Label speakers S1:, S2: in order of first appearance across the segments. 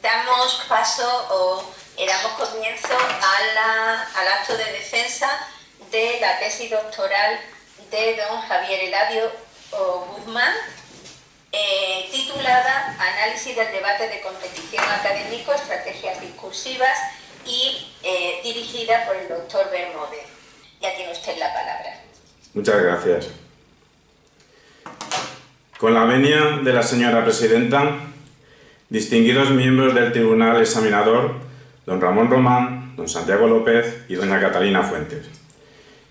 S1: damos paso o damos comienzo al acto de defensa de la tesis doctoral de don Javier Eladio Guzmán, titulada Análisis del debate de competición académico, estrategias discursivas, y dirigida por el doctor Bermúdez. Ya tiene usted la palabra.
S2: Muchas gracias. Con la venia de la señora presidenta, distinguidos miembros del Tribunal Examinador, don Ramón Román, don Santiago López y doña Catalina Fuentes,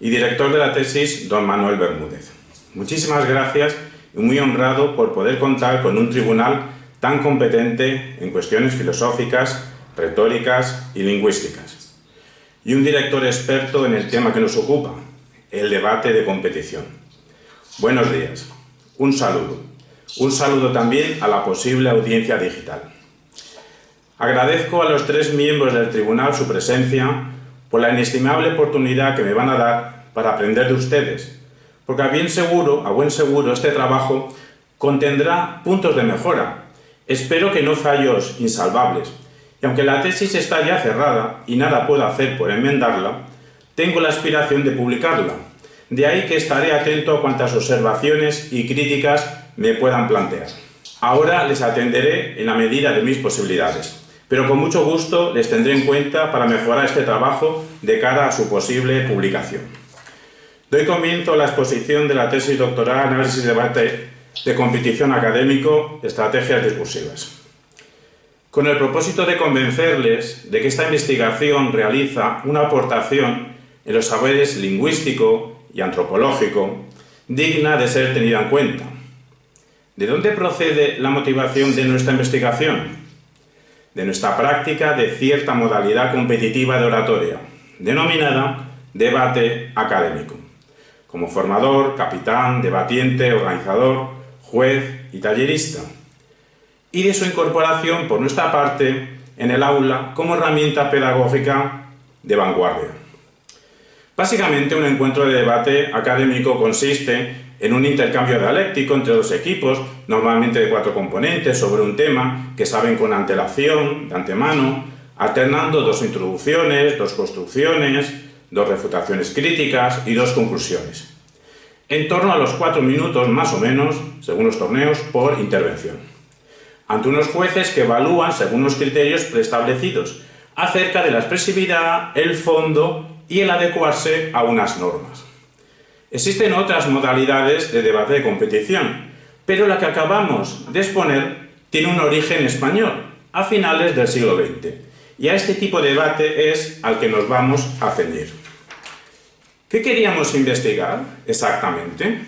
S2: y director de la tesis, don Manuel Bermúdez. Muchísimas gracias y muy honrado por poder contar con un tribunal tan competente en cuestiones filosóficas, retóricas y lingüísticas, y un director experto en el tema que nos ocupa, el debate de competición. Buenos días, un saludo también a la posible audiencia digital. Agradezco a los tres miembros del tribunal su presencia por la inestimable oportunidad que me van a dar para aprender de ustedes, porque a buen seguro este trabajo contendrá puntos de mejora. Espero que no fallos insalvables, y aunque la tesis está ya cerrada y nada puedo hacer por enmendarla, tengo la aspiración de publicarla. De ahí que estaré atento a cuantas observaciones y críticas me puedan plantear. Ahora les atenderé en la medida de mis posibilidades, pero con mucho gusto les tendré en cuenta para mejorar este trabajo de cara a su posible publicación. Doy comienzo a la exposición de la tesis doctoral Análisis y debate de competición académico, estrategias discursivas. Con el propósito de convencerles de que esta investigación realiza una aportación en los saberes lingüístico y antropológico digna de ser tenida en cuenta. ¿De dónde procede la motivación de nuestra investigación? De nuestra práctica de cierta modalidad competitiva de oratoria, denominada debate académico. Como formador, capitán, debatiente, organizador, juez y tallerista. Y de su incorporación por nuestra parte en el aula como herramienta pedagógica de vanguardia. Básicamente, un encuentro de debate académico consiste en un intercambio dialéctico entre dos equipos, normalmente de 4 componentes, sobre un tema que saben con antelación, de antemano, alternando 2 introducciones, 2 construcciones, 2 refutaciones críticas y 2 conclusiones. En torno a los 4 minutos más o menos, según los torneos, por intervención, ante unos jueces que evalúan según los criterios preestablecidos acerca de la expresividad, el fondo y el adecuarse a unas normas. Existen otras modalidades de debate de competición, pero la que acabamos de exponer tiene un origen español, a finales del siglo XX, y a este tipo de debate es al que nos vamos a ceñir. ¿Qué queríamos investigar exactamente?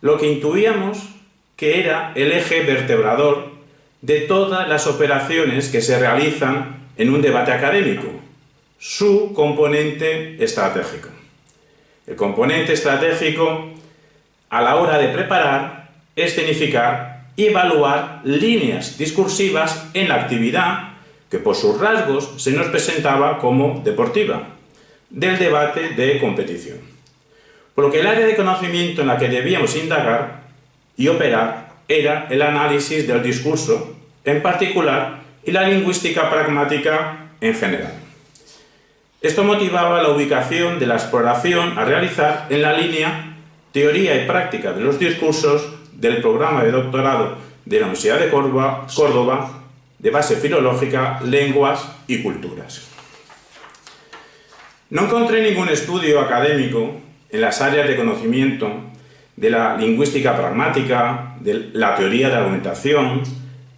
S2: Lo que intuíamos que era el eje vertebrador de todas las operaciones que se realizan en un debate académico, su componente estratégico. El componente estratégico, a la hora de preparar, escenificar y evaluar líneas discursivas en la actividad que por sus rasgos se nos presentaba como deportiva, del debate de competición. Por lo que el área de conocimiento en la que debíamos indagar y operar era el análisis del discurso en particular y la lingüística pragmática en general. Esto motivaba la ubicación de la exploración a realizar en la línea Teoría y Práctica de los Discursos del programa de doctorado de la Universidad de Córdoba de base filológica, lenguas y culturas. No encontré ningún estudio académico en las áreas de conocimiento de la lingüística pragmática, de la teoría de la argumentación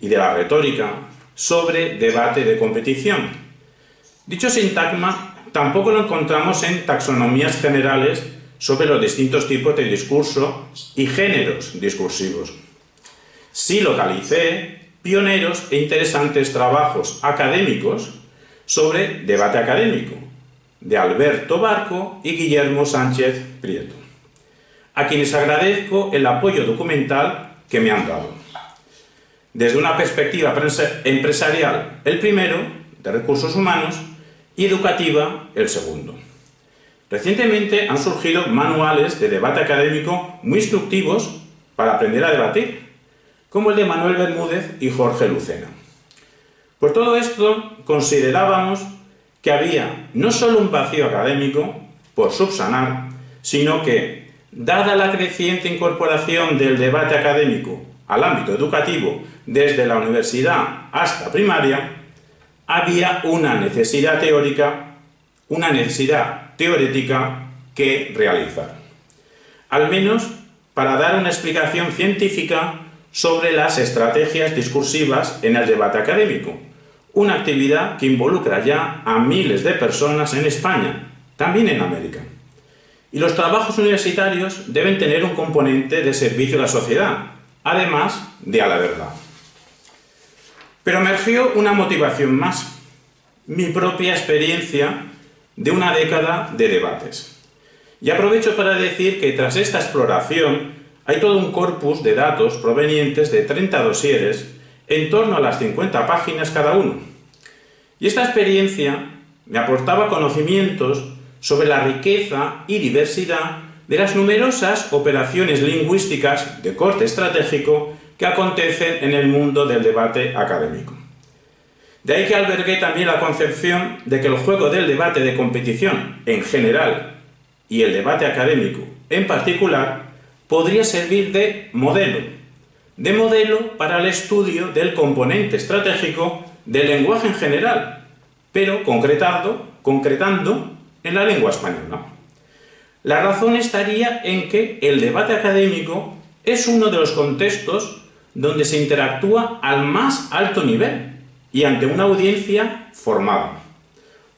S2: y de la retórica sobre debate de competición. Dicho sintagma tampoco lo encontramos en taxonomías generales sobre los distintos tipos de discurso y géneros discursivos. Sí localicé pioneros e interesantes trabajos académicos sobre debate académico, de Alberto Barco y Guillermo Sánchez Prieto, a quienes agradezco el apoyo documental que me han dado. Desde una perspectiva empresarial, el primero, de recursos humanos, y educativa, el segundo. Recientemente han surgido manuales de debate académico muy instructivos para aprender a debatir, como el de Manuel Bermúdez y Jorge Lucena. Por todo esto, considerábamos que había no solo un vacío académico por subsanar, sino que, dada la creciente incorporación del debate académico al ámbito educativo desde la universidad hasta primaria, había una necesidad teórica que realizar, al menos para dar una explicación científica sobre las estrategias discursivas en el debate académico, una actividad que involucra ya a miles de personas en España, también en América. Y los trabajos universitarios deben tener un componente de servicio a la sociedad, además de a la verdad. Pero emergió una motivación más, mi propia experiencia de una década de debates. Y aprovecho para decir que tras esta exploración hay todo un corpus de datos provenientes de 30 dosieres en torno a las 50 páginas cada uno. Y esta experiencia me aportaba conocimientos sobre la riqueza y diversidad de las numerosas operaciones lingüísticas de corte estratégico que acontecen en el mundo del debate académico. De ahí que albergué también la concepción de que el juego del debate de competición en general y el debate académico en particular podría servir de modelo para el estudio del componente estratégico del lenguaje en general, pero concretando en la lengua española. La razón estaría en que el debate académico es uno de los contextos donde se interactúa al más alto nivel y ante una audiencia formada,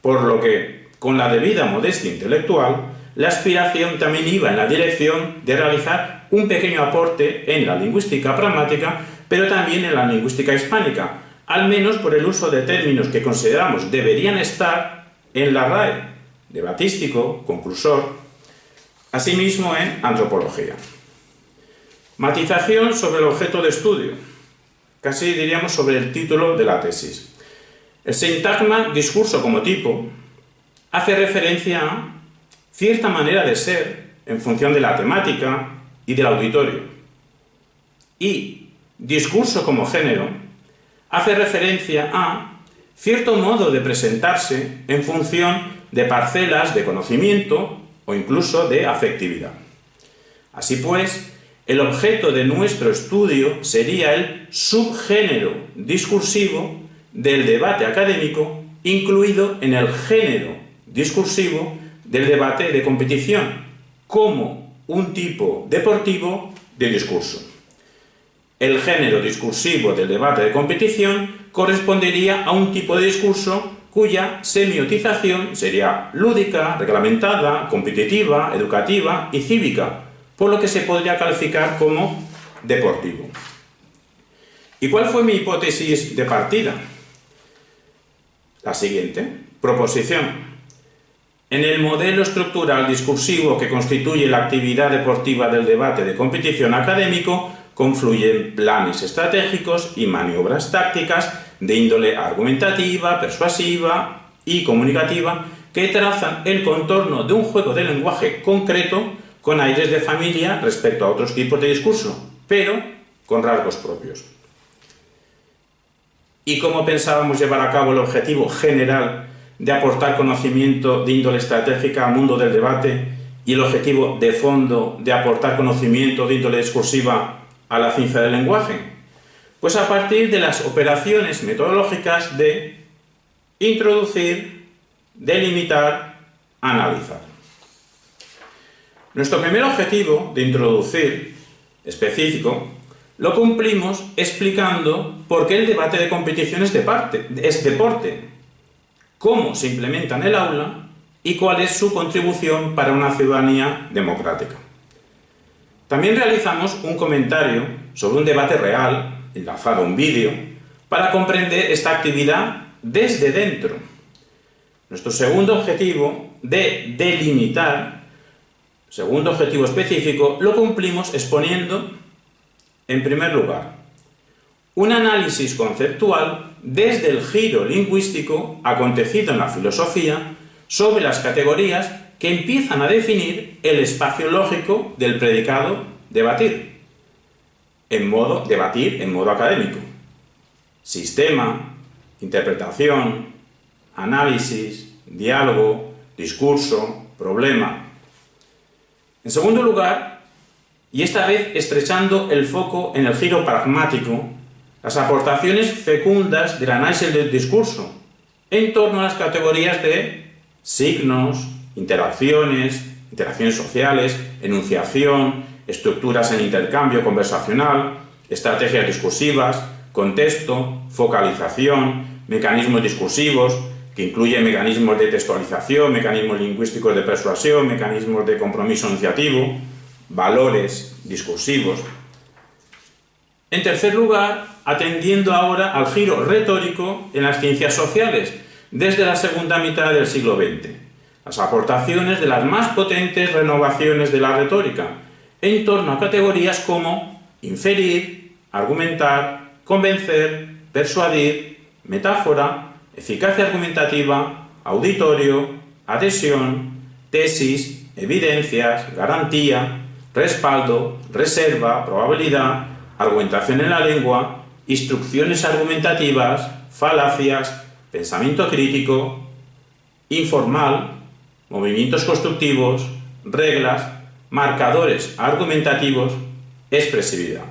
S2: por lo que, con la debida modestia intelectual, la aspiración también iba en la dirección de realizar un pequeño aporte en la lingüística pragmática, pero también en la lingüística hispánica, al menos por el uso de términos que consideramos deberían estar en la RAE, debatístico, conclusor, asimismo en antropología. Matización sobre el objeto de estudio, casi diríamos sobre el título de la tesis. El sintagma discurso como tipo hace referencia a cierta manera de ser en función de la temática y del auditorio. Y discurso como género hace referencia a cierto modo de presentarse en función de parcelas de conocimiento o incluso de afectividad. Así pues, el objeto de nuestro estudio sería el subgénero discursivo del debate académico, incluido en el género discursivo del debate de competición, como un tipo deportivo de discurso. El género discursivo del debate de competición correspondería a un tipo de discurso cuya semiotización sería lúdica, reglamentada, competitiva, educativa y cívica, por lo que se podría calificar como deportivo. ¿Y cuál fue mi hipótesis de partida? La siguiente, proposición. En el modelo estructural discursivo que constituye la actividad deportiva del debate de competición académico, confluyen planes estratégicos y maniobras tácticas de índole argumentativa, persuasiva y comunicativa que trazan el contorno de un juego de lenguaje concreto con aires de familia respecto a otros tipos de discurso, pero con rasgos propios. ¿Y cómo pensábamos llevar a cabo el objetivo general de aportar conocimiento de índole estratégica al mundo del debate y el objetivo de fondo de aportar conocimiento de índole discursiva a la ciencia del lenguaje? Pues a partir de las operaciones metodológicas de introducir, delimitar, analizar. Nuestro primer objetivo de introducir, específico, lo cumplimos explicando por qué el debate de competición es deporte, cómo se implementa en el aula y cuál es su contribución para una ciudadanía democrática. También realizamos un comentario sobre un debate real, enlazado a un vídeo, para comprender esta actividad desde dentro. Nuestro segundo objetivo de delimitar, segundo objetivo específico, lo cumplimos exponiendo, en primer lugar, un análisis conceptual desde el giro lingüístico acontecido en la filosofía sobre las categorías que empiezan a definir el espacio lógico del predicado debatir en modo académico. Sistema, interpretación, análisis, diálogo, discurso, problema. En segundo lugar, y esta vez estrechando el foco en el giro pragmático, las aportaciones fecundas del análisis del discurso en torno a las categorías de signos, interacciones sociales, enunciación, estructuras en intercambio conversacional, estrategias discursivas, contexto, focalización, mecanismos discursivos, que incluyen mecanismos de textualización, mecanismos lingüísticos de persuasión, mecanismos de compromiso enunciativo, valores discursivos. En tercer lugar, atendiendo ahora al giro retórico en las ciencias sociales, desde la segunda mitad del siglo XX, las aportaciones de las más potentes renovaciones de la retórica, en torno a categorías como inferir, argumentar, convencer, persuadir, metáfora, eficacia argumentativa, auditorio, adhesión, tesis, evidencias, garantía, respaldo, reserva, probabilidad, argumentación en la lengua, instrucciones argumentativas, falacias, pensamiento crítico, informal, movimientos constructivos, reglas, marcadores argumentativos, expresividad.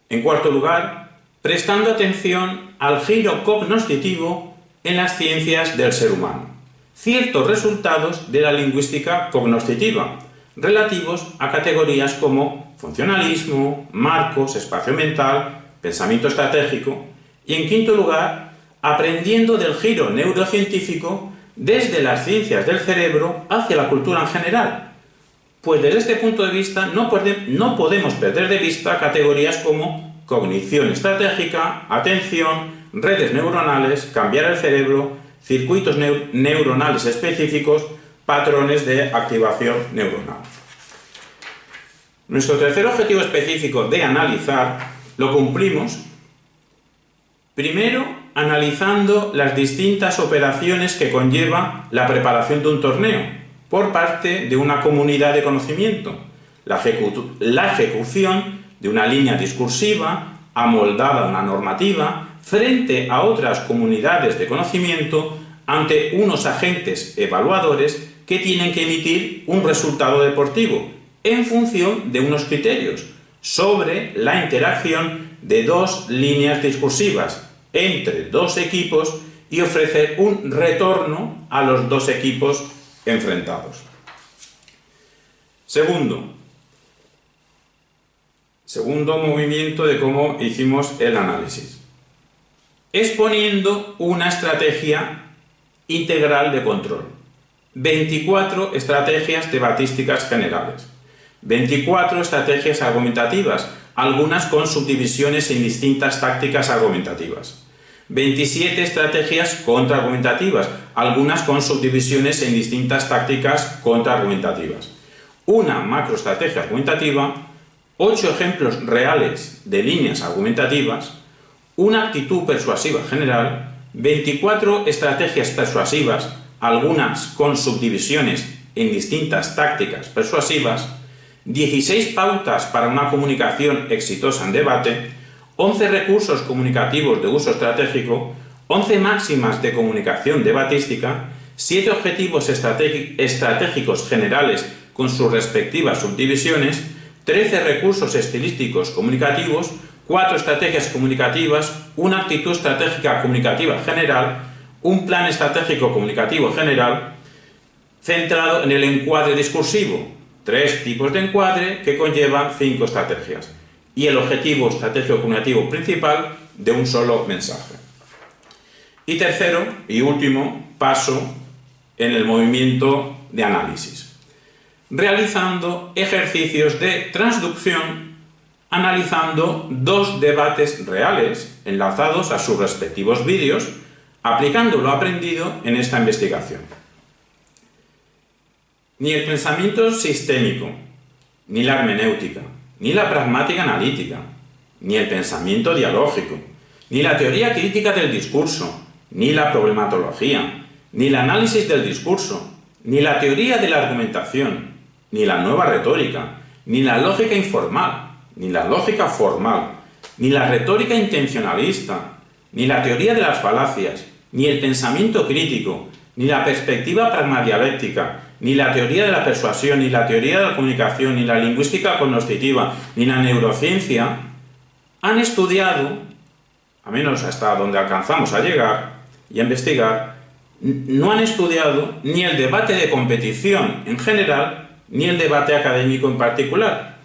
S2: En cuarto lugar, prestando atención al giro cognoscitivo en las ciencias del ser humano, ciertos resultados de la lingüística cognoscitiva, relativos a categorías como funcionalismo, marcos, espacio mental, pensamiento estratégico, y en quinto lugar, aprendiendo del giro neurocientífico desde las ciencias del cerebro hacia la cultura en general, pues desde este punto de vista no podemos perder de vista categorías como cognición estratégica, atención, redes neuronales, cambiar el cerebro, circuitos neuronales específicos, patrones de activación neuronal. Nuestro tercer objetivo específico de analizar lo cumplimos primero analizando las distintas operaciones que conlleva la preparación de un torneo por parte de una comunidad de conocimiento, la ejecución de una línea discursiva amoldada a una normativa frente a otras comunidades de conocimiento ante unos agentes evaluadores que tienen que emitir un resultado deportivo en función de unos criterios sobre la interacción de dos líneas discursivas entre dos equipos y ofrecer un retorno a los dos equipos enfrentados. Segundo movimiento de cómo hicimos el análisis. Exponiendo una estrategia integral de control. 24 estrategias debatísticas generales. 24 estrategias argumentativas, algunas con subdivisiones en distintas tácticas argumentativas. 27 estrategias contraargumentativas, algunas con subdivisiones en distintas tácticas contraargumentativas. Una macroestrategia argumentativa, 8 ejemplos reales de líneas argumentativas, una actitud persuasiva general, 24 estrategias persuasivas, algunas con subdivisiones en distintas tácticas persuasivas, 16 pautas para una comunicación exitosa en debate, 11 recursos comunicativos de uso estratégico, 11 máximas de comunicación debatística, 7 objetivos estratégicos generales con sus respectivas subdivisiones, 13 recursos estilísticos comunicativos, 4 estrategias comunicativas, una actitud estratégica comunicativa general, un plan estratégico comunicativo general centrado en el encuadre discursivo, 3 tipos de encuadre que conllevan 5 estrategias y el objetivo estratégico comunicativo principal de un solo mensaje. Y tercero y último paso en el movimiento de análisis, realizando ejercicios de transducción analizando 2 debates reales enlazados a sus respectivos vídeos, aplicando lo aprendido en esta investigación. Ni el pensamiento sistémico, ni la hermenéutica, ni la pragmática analítica, ni el pensamiento dialógico, ni la teoría crítica del discurso, ni la problematología, ni el análisis del discurso, ni la teoría de la argumentación, ni la nueva retórica, ni la lógica informal, ni la lógica formal, ni la retórica intencionalista, ni la teoría de las falacias, ni el pensamiento crítico, ni la perspectiva pragmadialéctica, ni la teoría de la persuasión, ni la teoría de la comunicación, ni la lingüística cognoscitiva, ni la neurociencia han estudiado, a menos hasta donde alcanzamos a llegar y a investigar, no han estudiado ni el debate de competición en general, ni el debate académico en particular.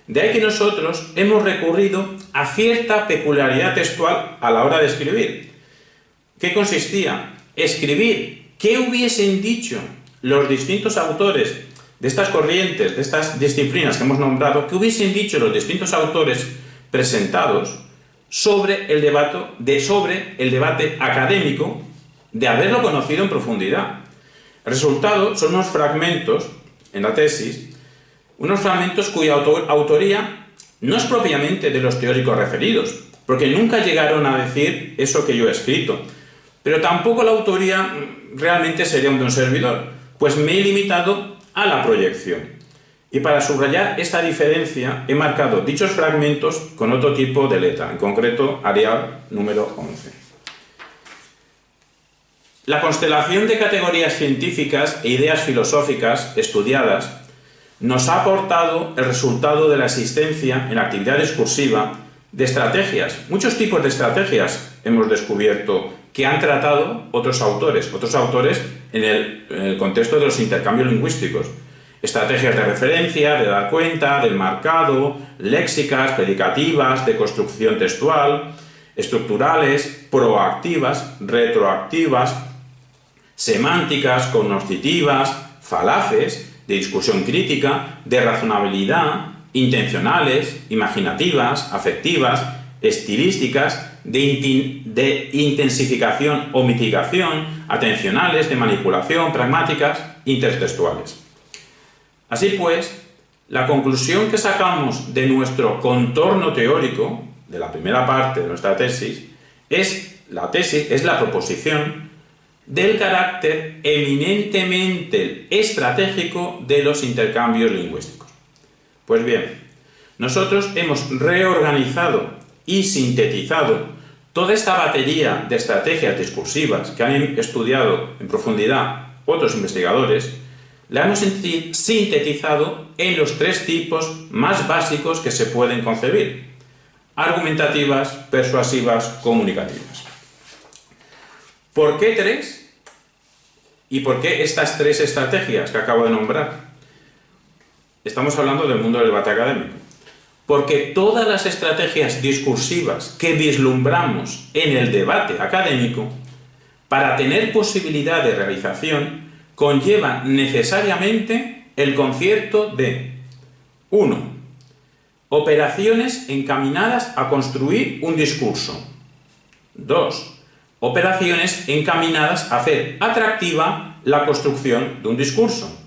S2: De ahí que nosotros hemos recurrido a cierta peculiaridad textual a la hora de escribir. ¿Qué consistía? Escribir qué hubiesen dicho los distintos autores de estas corrientes, de estas disciplinas que hemos nombrado, qué hubiesen dicho los distintos autores presentados sobre el debate académico, de haberlo conocido en profundidad. El resultado son unos fragmentos en la tesis, unos fragmentos cuya autoría no es propiamente de los teóricos referidos, porque nunca llegaron a decir eso que yo he escrito, pero tampoco la autoría realmente sería de un servidor, pues me he limitado a la proyección. Y para subrayar esta diferencia he marcado dichos fragmentos con otro tipo de letra, en concreto Arial número 11. La constelación de categorías científicas e ideas filosóficas estudiadas nos ha aportado el resultado de la existencia en la actividad discursiva de estrategias. Muchos tipos de estrategias hemos descubierto que han tratado otros autores en el contexto de los intercambios lingüísticos. Estrategias de referencia, de dar cuenta, del marcado, léxicas, predicativas, de construcción textual, estructurales, proactivas, retroactivas, semánticas, cognoscitivas, falaces, de discusión crítica, de razonabilidad, intencionales, imaginativas, afectivas, estilísticas, de intensificación o mitigación, atencionales, de manipulación, pragmáticas, intertextuales. Así pues, la conclusión que sacamos de nuestro contorno teórico, de la primera parte de nuestra tesis, es la proposición del carácter eminentemente estratégico de los intercambios lingüísticos. Pues bien, nosotros hemos reorganizado y sintetizado toda esta batería de estrategias discursivas que han estudiado en profundidad otros investigadores, la hemos sintetizado en los tres tipos más básicos que se pueden concebir: argumentativas, persuasivas, comunicativas. ¿Por qué tres? ¿Y por qué estas tres estrategias que acabo de nombrar? Estamos hablando del mundo del debate académico. Porque todas las estrategias discursivas que vislumbramos en el debate académico, para tener posibilidad de realización, conllevan necesariamente el concierto de 1. Operaciones encaminadas a construir un discurso. 2. Operaciones encaminadas a hacer atractiva la construcción de un discurso.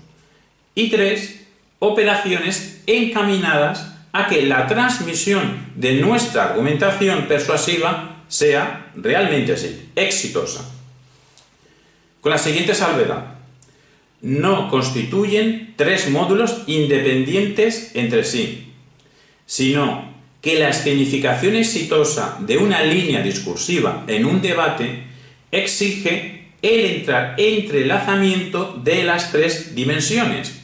S2: Y 3. Operaciones encaminadas a que la transmisión de nuestra argumentación persuasiva sea realmente exitosa. Con la siguiente salvedad: no constituyen tres módulos independientes entre sí, sino que la escenificación exitosa de una línea discursiva en un debate exige el entrelazamiento de las tres dimensiones.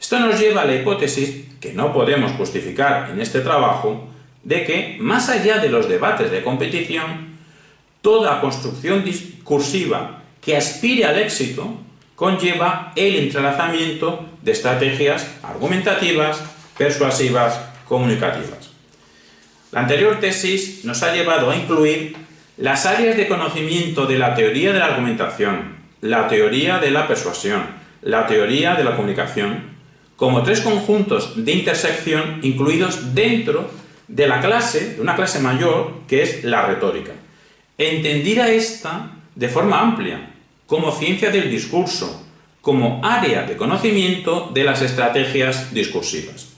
S2: Esto nos lleva a la hipótesis, que no podemos justificar en este trabajo, de que, más allá de los debates de competición, toda construcción discursiva que aspire al éxito conlleva el entrelazamiento de estrategias argumentativas, persuasivas, comunicativas. La anterior tesis nos ha llevado a incluir las áreas de conocimiento de la teoría de la argumentación, la teoría de la persuasión, la teoría de la comunicación, como tres conjuntos de intersección incluidos dentro de una clase mayor, que es la retórica. Entendida esta de forma amplia, como ciencia del discurso, como área de conocimiento de las estrategias discursivas.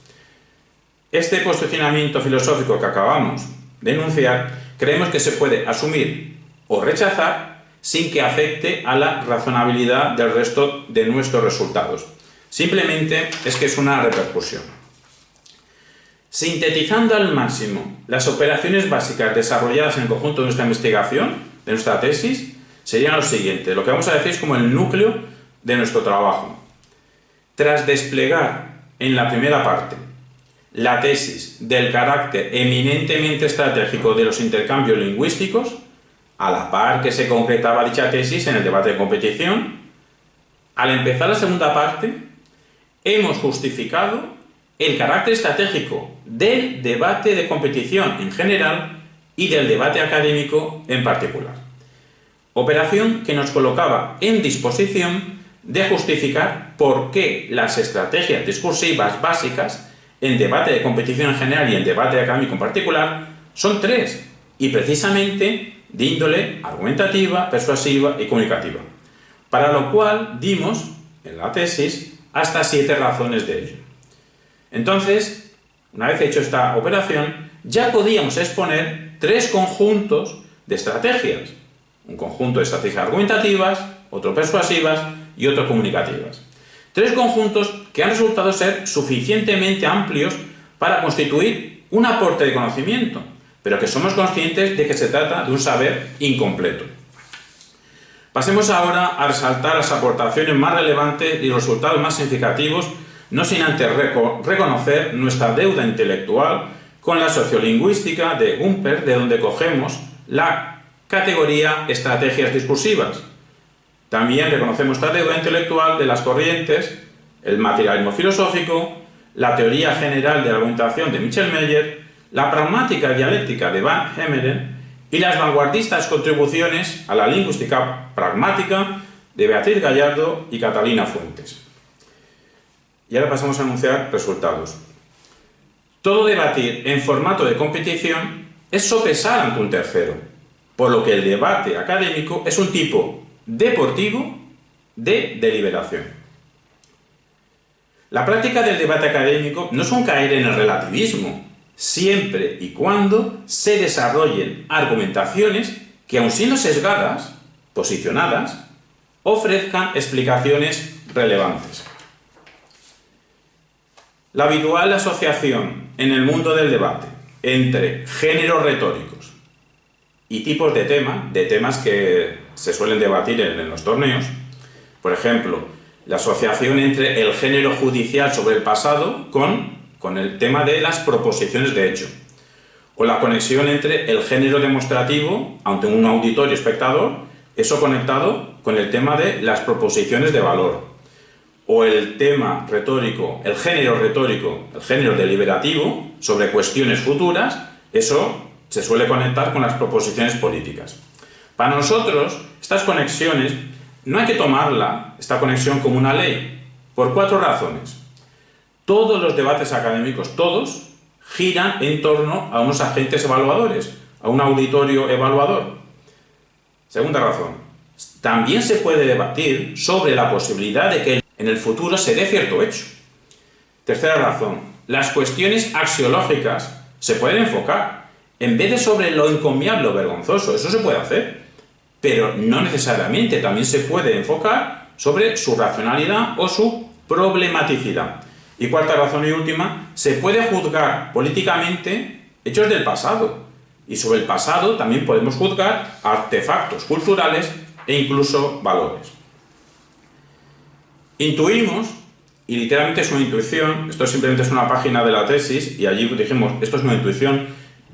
S2: Este posicionamiento filosófico que acabamos de enunciar creemos que se puede asumir o rechazar sin que afecte a la razonabilidad del resto de nuestros resultados. Simplemente es que es una repercusión. Sintetizando al máximo las operaciones básicas desarrolladas en el conjunto de nuestra investigación, de nuestra tesis, serían lo siguiente. Lo que vamos a decir es como el núcleo de nuestro trabajo. Tras desplegar en la primera parte la tesis del carácter eminentemente estratégico de los intercambios lingüísticos, a la par que se concretaba dicha tesis en el debate de competición, al empezar la segunda parte, hemos justificado el carácter estratégico del debate de competición en general y del debate académico en particular. Operación que nos colocaba en disposición de justificar por qué las estrategias discursivas básicas en debate de competición en general y en debate académico en particular son tres, y precisamente de índole argumentativa, persuasiva y comunicativa, para lo cual dimos en la tesis hasta 7 razones de ello. Entonces, una vez hecho esta operación, ya podíamos exponer 3 conjuntos de estrategias. Un conjunto de estrategias argumentativas, otro persuasivas y otro comunicativas. 3 conjuntos que han resultado ser suficientemente amplios para constituir un aporte de conocimiento, pero que somos conscientes de que se trata de un saber incompleto. Pasemos ahora a resaltar las aportaciones más relevantes y los resultados más significativos, no sin antes reconocer nuestra deuda intelectual con la sociolingüística de Gumper, de donde cogemos la categoría estrategias discursivas. También reconocemos esta deuda intelectual de las corrientes, el materialismo filosófico, la teoría general de la argumentación de Michel Meyer, la pragmática dialéctica de Van Hemeren y las vanguardistas contribuciones a la lingüística pragmática de Beatriz Gallardo y Catalina Fuentes. Y ahora pasamos a anunciar resultados. Todo debatir en formato de competición es sopesar ante un tercero, por lo que el debate académico es un tipo deportivo de deliberación. La práctica del debate académico no es un caer en el relativismo, siempre y cuando se desarrollen argumentaciones que, aun siendo sesgadas, posicionadas, ofrezcan explicaciones relevantes. La habitual asociación en el mundo del debate entre géneros retóricos y tipos de temas que se suelen debatir en los torneos, por ejemplo, la asociación entre el género judicial sobre el pasado con el tema de las proposiciones de hecho, o la conexión entre el género demostrativo ante un auditorio espectador, eso conectado con el tema de las proposiciones de valor, o el tema retórico, el género deliberativo sobre cuestiones futuras, eso se suele conectar con las proposiciones políticas. Para nosotros, estas conexiones no hay que tomarla, esta conexión, como una ley, por 4 razones. Todos los debates académicos, todos, giran en torno a unos agentes evaluadores, a un auditorio evaluador. Segunda razón, también se puede debatir sobre la posibilidad de que en el futuro se dé cierto hecho. Tercera razón, las cuestiones axiológicas se pueden enfocar, en vez de sobre lo encomiable o vergonzoso, eso se puede hacer, pero no necesariamente, también se puede enfocar sobre su racionalidad o su problematicidad. Y cuarta razón y última, se puede juzgar políticamente hechos del pasado, y sobre el pasado también podemos juzgar artefactos culturales e incluso valores. Intuimos, y literalmente es una intuición, esto simplemente es una página de la tesis, y allí dijimos, esto es una intuición,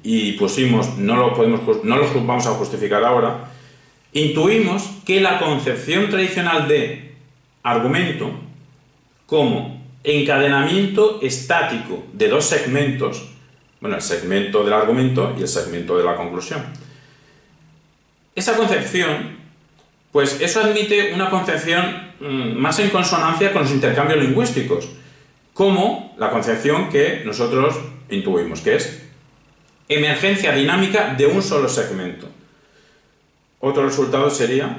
S2: y pusimos, no lo vamos a justificar ahora, intuimos que la concepción tradicional de argumento como encadenamiento estático de 2 segmentos, bueno, el segmento del argumento y el segmento de la conclusión. Esa concepción, pues eso admite una concepción más en consonancia con los intercambios lingüísticos, como la concepción que nosotros intuimos, que es emergencia dinámica de un solo segmento. Otro resultado sería: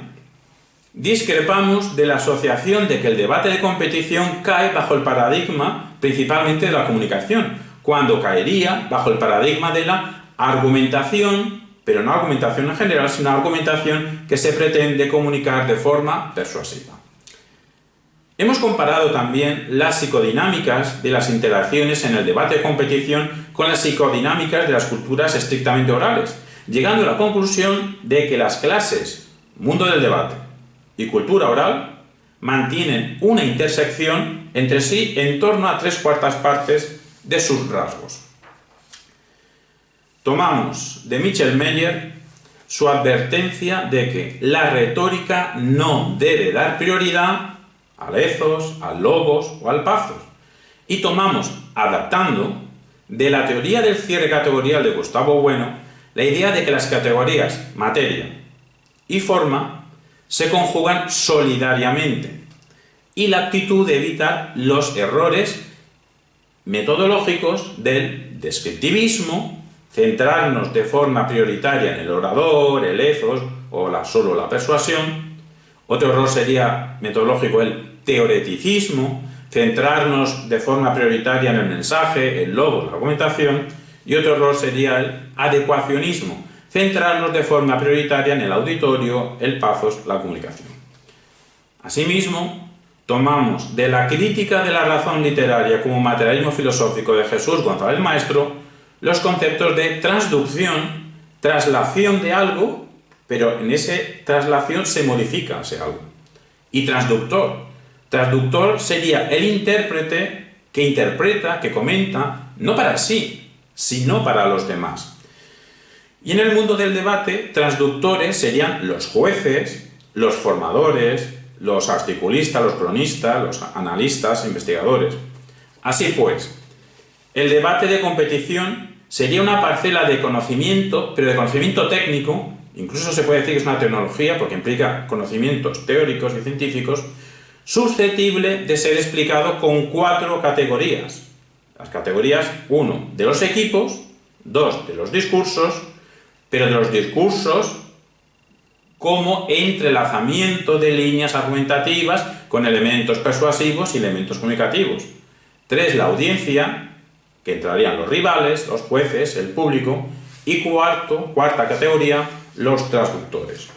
S2: discrepamos de la asociación de que el debate de competición cae bajo el paradigma principalmente de la comunicación, cuando caería bajo el paradigma de la argumentación, pero no argumentación en general, sino argumentación que se pretende comunicar de forma persuasiva. Hemos comparado también las psicodinámicas de las interacciones en el debate de competición con las psicodinámicas de las culturas estrictamente orales, llegando a la conclusión de que las clases mundo del debate y cultura oral mantienen una intersección entre sí en torno a 3/4 partes de sus rasgos. Tomamos de Michel Meyer su advertencia de que la retórica no debe dar prioridad al ethos, al logos o al pathos, y tomamos, adaptando, de la teoría del cierre categorial de Gustavo Bueno, la idea de que las categorías materia y forma se conjugan solidariamente, y la actitud de evitar los errores metodológicos del descriptivismo, centrarnos de forma prioritaria en el orador, el ethos o solo la persuasión. Otro error sería metodológico el teoreticismo, centrarnos de forma prioritaria en el mensaje, el logos, la argumentación. Y otro error sería el adecuacionismo, centrarnos de forma prioritaria en el auditorio, el pathos, la comunicación. Asimismo, tomamos de la crítica de la razón literaria como materialismo filosófico de Jesús González Maestro los conceptos de transducción, traslación de algo, pero en esa traslación se modifica ese algo. Y transductor. Transductor sería el intérprete que interpreta, que comenta, no para sí, sino para los demás. Y en el mundo del debate, transductores serían los jueces, los formadores, los articulistas, los cronistas, los analistas, investigadores. Así pues, el debate de competición sería una parcela de conocimiento, pero de conocimiento técnico, incluso se puede decir que es una tecnología porque implica conocimientos teóricos y científicos, susceptible de ser explicado con 4 categorías. Las categorías, 1, de los equipos, 2, de los discursos, pero de los discursos como entrelazamiento de líneas argumentativas con elementos persuasivos y elementos comunicativos. 3, la audiencia, que entrarían los rivales, los jueces, el público, y cuarta categoría, los transductores.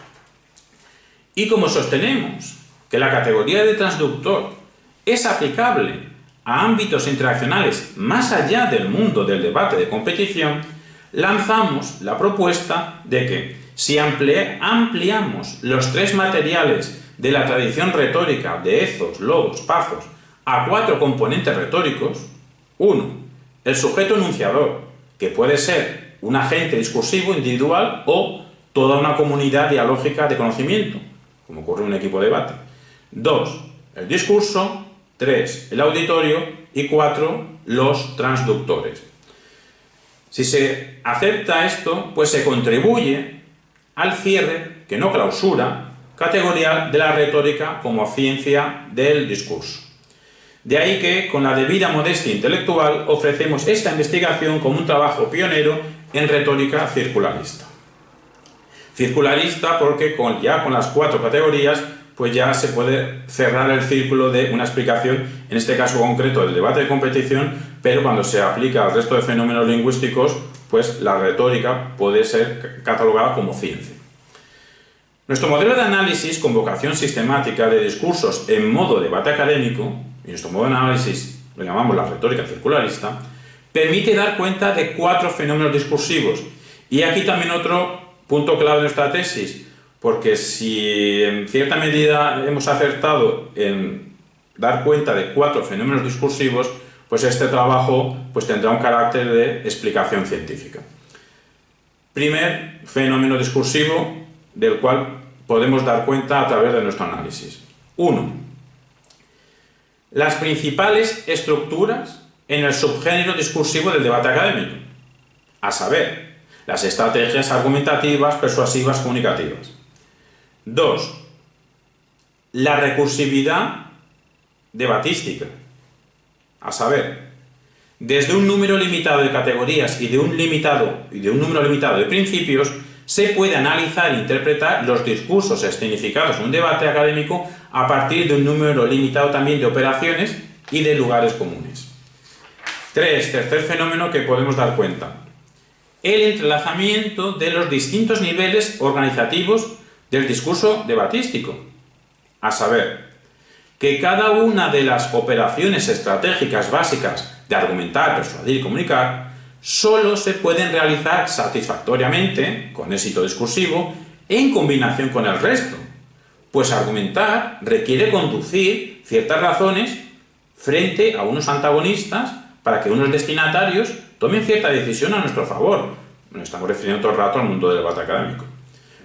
S2: Y como sostenemos que la categoría de transductor es aplicable a ámbitos interaccionales más allá del mundo del debate de competición, lanzamos la propuesta de que si ampliamos los 3 materiales de la tradición retórica de ethos, logos, pathos a 4 componentes retóricos, 1, el sujeto enunciador, que puede ser un agente discursivo individual o toda una comunidad dialógica de conocimiento, como ocurre en un equipo de debate. 2, el discurso. 3, el auditorio. Y 4, los transductores. Si se acepta esto, pues se contribuye al cierre, que no clausura, categorial de la retórica como ciencia del discurso. De ahí que, con la debida modestia intelectual, ofrecemos esta investigación como un trabajo pionero en retórica circularista. Circularista porque ya con las 4 categorías, pues ya se puede cerrar el círculo de una explicación, en este caso concreto del debate de competición, pero cuando se aplica al resto de fenómenos lingüísticos, pues la retórica puede ser catalogada como ciencia. Nuestro modelo de análisis con vocación sistemática de discursos en modo debate académico, y nuestro modo de análisis lo llamamos la retórica circularista, permite dar cuenta de 4 fenómenos discursivos. Y aquí también otro punto clave de nuestra tesis, porque si en cierta medida hemos acertado en dar cuenta de 4 fenómenos discursivos, pues este trabajo pues tendrá un carácter de explicación científica. Primer fenómeno discursivo del cual podemos dar cuenta a través de nuestro análisis. 1. Las principales estructuras en el subgénero discursivo del debate académico, a saber, las estrategias argumentativas, persuasivas, comunicativas. 2. La recursividad debatística, a saber, desde un número limitado de categorías y de un número limitado de principios, se puede analizar e interpretar los discursos escenificados en un debate académico a partir de un número limitado también de operaciones y de lugares comunes. 3. Tercer fenómeno que podemos dar cuenta. El entrelazamiento de los distintos niveles organizativos del discurso debatístico. A saber, que cada una de las operaciones estratégicas básicas de argumentar, persuadir y comunicar solo se pueden realizar satisfactoriamente, con éxito discursivo, en combinación con el resto, pues argumentar requiere conducir ciertas razones frente a unos antagonistas para que unos destinatarios tomen cierta decisión a nuestro favor. Nos estamos refiriendo todo el rato al mundo del debate académico.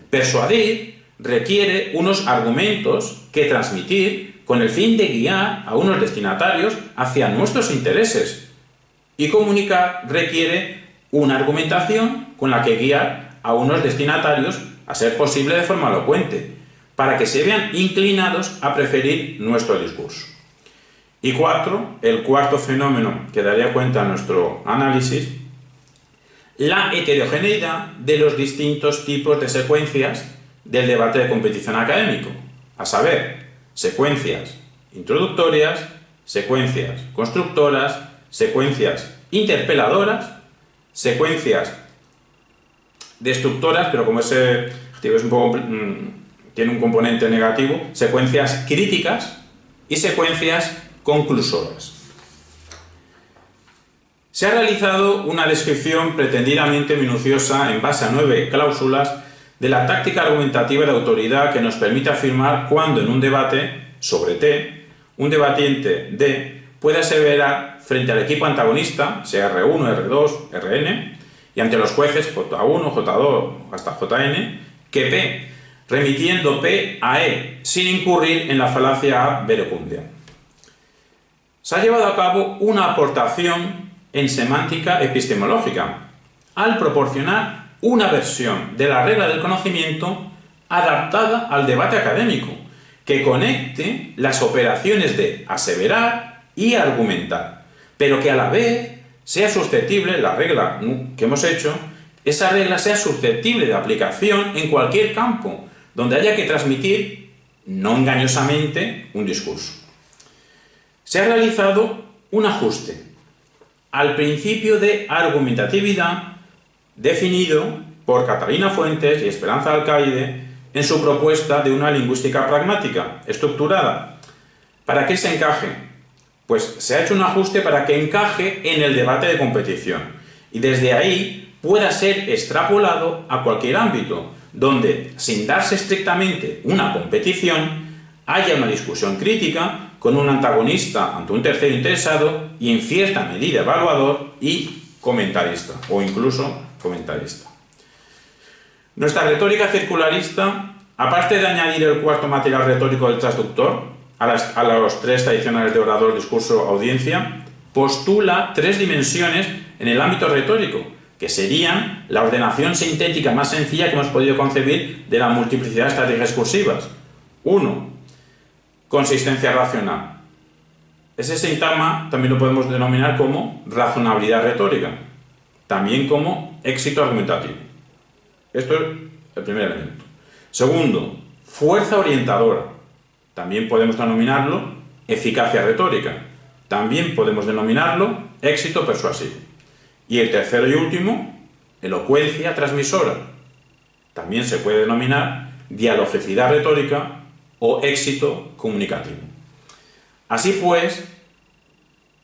S2: Persuadir requiere unos argumentos que transmitir con el fin de guiar a unos destinatarios hacia nuestros intereses. Y comunicar requiere una argumentación con la que guiar a unos destinatarios, a ser posible de forma elocuente, para que se vean inclinados a preferir nuestro discurso. Y 4, el cuarto fenómeno que daría cuenta en nuestro análisis, la heterogeneidad de los distintos tipos de secuencias del debate de competición académico, a saber, secuencias introductorias, secuencias constructoras, secuencias interpeladoras, secuencias destructoras, pero como ese adjetivo es un poco, tiene un componente negativo, secuencias críticas y secuencias conclusoras. Se ha realizado una descripción pretendidamente minuciosa en base a 9 cláusulas de la táctica argumentativa de autoridad que nos permite afirmar cuándo en un debate sobre T, un debatiente D puede aseverar frente al equipo antagonista, sea R1, R2, Rn, y ante los jueces J1, J2 hasta Jn, que P, remitiendo P a E, sin incurrir en la falacia ad verecundia. Se ha llevado a cabo una aportación en semántica epistemológica, al proporcionar una versión de la regla del conocimiento adaptada al debate académico, que conecte las operaciones de aseverar y argumentar, pero que a la vez sea susceptible, la regla que hemos hecho, esa regla sea susceptible de aplicación en cualquier campo donde haya que transmitir, no engañosamente, un discurso. Se ha realizado un ajuste al principio de argumentatividad definido por Catalina Fuentes y Esperanza Alcaide en su propuesta de una lingüística pragmática, estructurada. ¿Para qué se encaje? Pues se ha hecho un ajuste para que encaje en el debate de competición y desde ahí pueda ser extrapolado a cualquier ámbito, donde, sin darse estrictamente una competición, haya una discusión crítica con un antagonista ante un tercero interesado y en cierta medida evaluador y comentarista, o incluso comentarista. Nuestra retórica circularista, aparte de añadir el cuarto material retórico del transductor a los 3 tradicionales de orador, discurso, audiencia, postula 3 dimensiones en el ámbito retórico, que serían la ordenación sintética más sencilla que hemos podido concebir de la multiplicidad de estrategias discursivas. 1. Consistencia racional. Ese sintagma también lo podemos denominar como razonabilidad retórica, también como éxito argumentativo. Esto es el primer elemento. Segundo, fuerza orientadora. También podemos denominarlo eficacia retórica. También podemos denominarlo éxito persuasivo. Y el tercero y último, elocuencia transmisora. También se puede denominar dialogicidad retórica o éxito comunicativo. Así pues,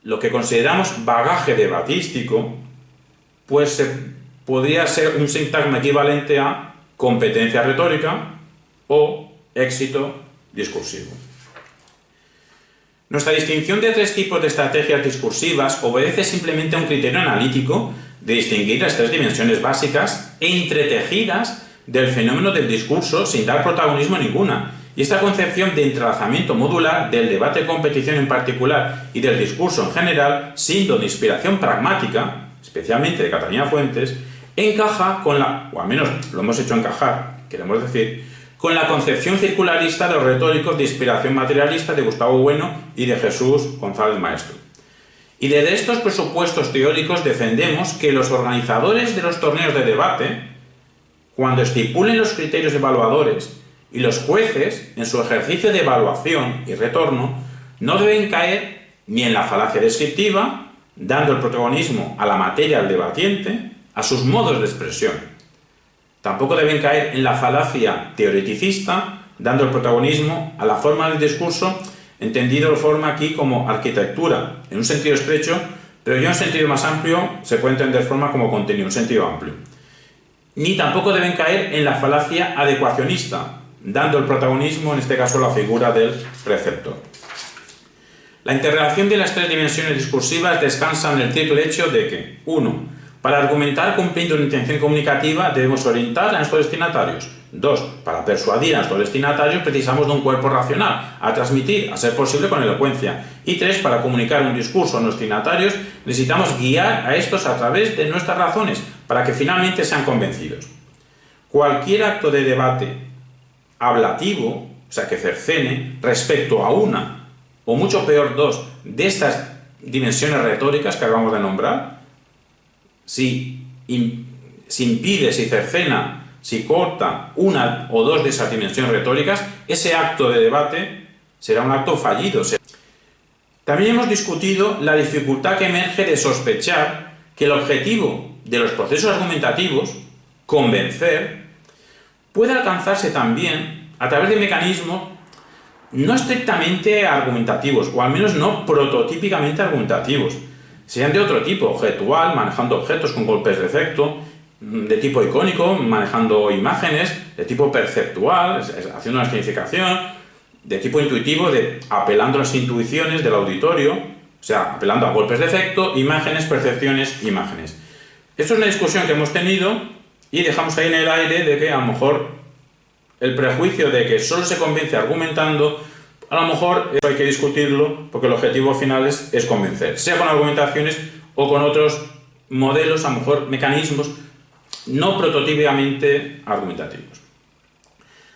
S2: lo que consideramos bagaje debatístico, pues podría ser un sintagma equivalente a competencia retórica o éxito discursivo. Nuestra distinción de 3 tipos de estrategias discursivas obedece simplemente a un criterio analítico de distinguir las 3 dimensiones básicas e entretejidas del fenómeno del discurso sin dar protagonismo a ninguna. Y esta concepción de entrelazamiento modular del debate de competición en particular y del discurso en general, siendo de inspiración pragmática, especialmente de Catalina Fuentes, encaja con la, o al menos lo hemos hecho encajar, queremos decir, con la concepción circularista de los retóricos de inspiración materialista de Gustavo Bueno y de Jesús González Maestro. Y desde estos presupuestos teóricos defendemos que los organizadores de los torneos de debate, cuando estipulen los criterios evaluadores y los jueces, en su ejercicio de evaluación y retorno, no deben caer ni en la falacia descriptiva, dando el protagonismo a la materia del debatiente, a sus modos de expresión. Tampoco deben caer en la falacia teoreticista, dando el protagonismo a la forma del discurso entendido de forma aquí como arquitectura, en un sentido estrecho, pero ya en un sentido más amplio se puede entender de forma como contenido, un sentido amplio. Ni tampoco deben caer en la falacia adecuacionista, dando el protagonismo, en este caso, a la figura del preceptor. La interrelación de las tres dimensiones discursivas descansa en el triple hecho de que, 1. Para argumentar cumpliendo una intención comunicativa debemos orientar a nuestros destinatarios. 2. Para persuadir a nuestros destinatarios precisamos de un cuerpo racional, a transmitir, a ser posible, con elocuencia. Y 3. Para comunicar un discurso a nuestros destinatarios necesitamos guiar a estos a través de nuestras razones, para que finalmente sean convencidos. Cualquier acto de debate ablativo, o sea, que cercene, respecto a una, o mucho peor dos, de estas dimensiones retóricas que acabamos de nombrar, si impide, si cercena, si corta una o dos de esas dimensiones retóricas, ese acto de debate será un acto fallido. También hemos discutido la dificultad que emerge de sospechar que el objetivo de los procesos argumentativos, convencer, puede alcanzarse también a través de mecanismos no estrictamente argumentativos, o al menos no prototípicamente argumentativos, sean de otro tipo, objetual, manejando objetos con golpes de efecto, de tipo icónico, manejando imágenes, de tipo perceptual, haciendo una escenificación, de tipo intuitivo, apelando a las intuiciones del auditorio, o sea, apelando a golpes de efecto, imágenes, percepciones, imágenes. Esto es una discusión que hemos tenido y dejamos ahí en el aire de que a lo mejor el prejuicio de que solo se convence argumentando, a lo mejor eso hay que discutirlo porque el objetivo final es convencer, sea con argumentaciones o con otros modelos, a lo mejor mecanismos no prototípicamente argumentativos.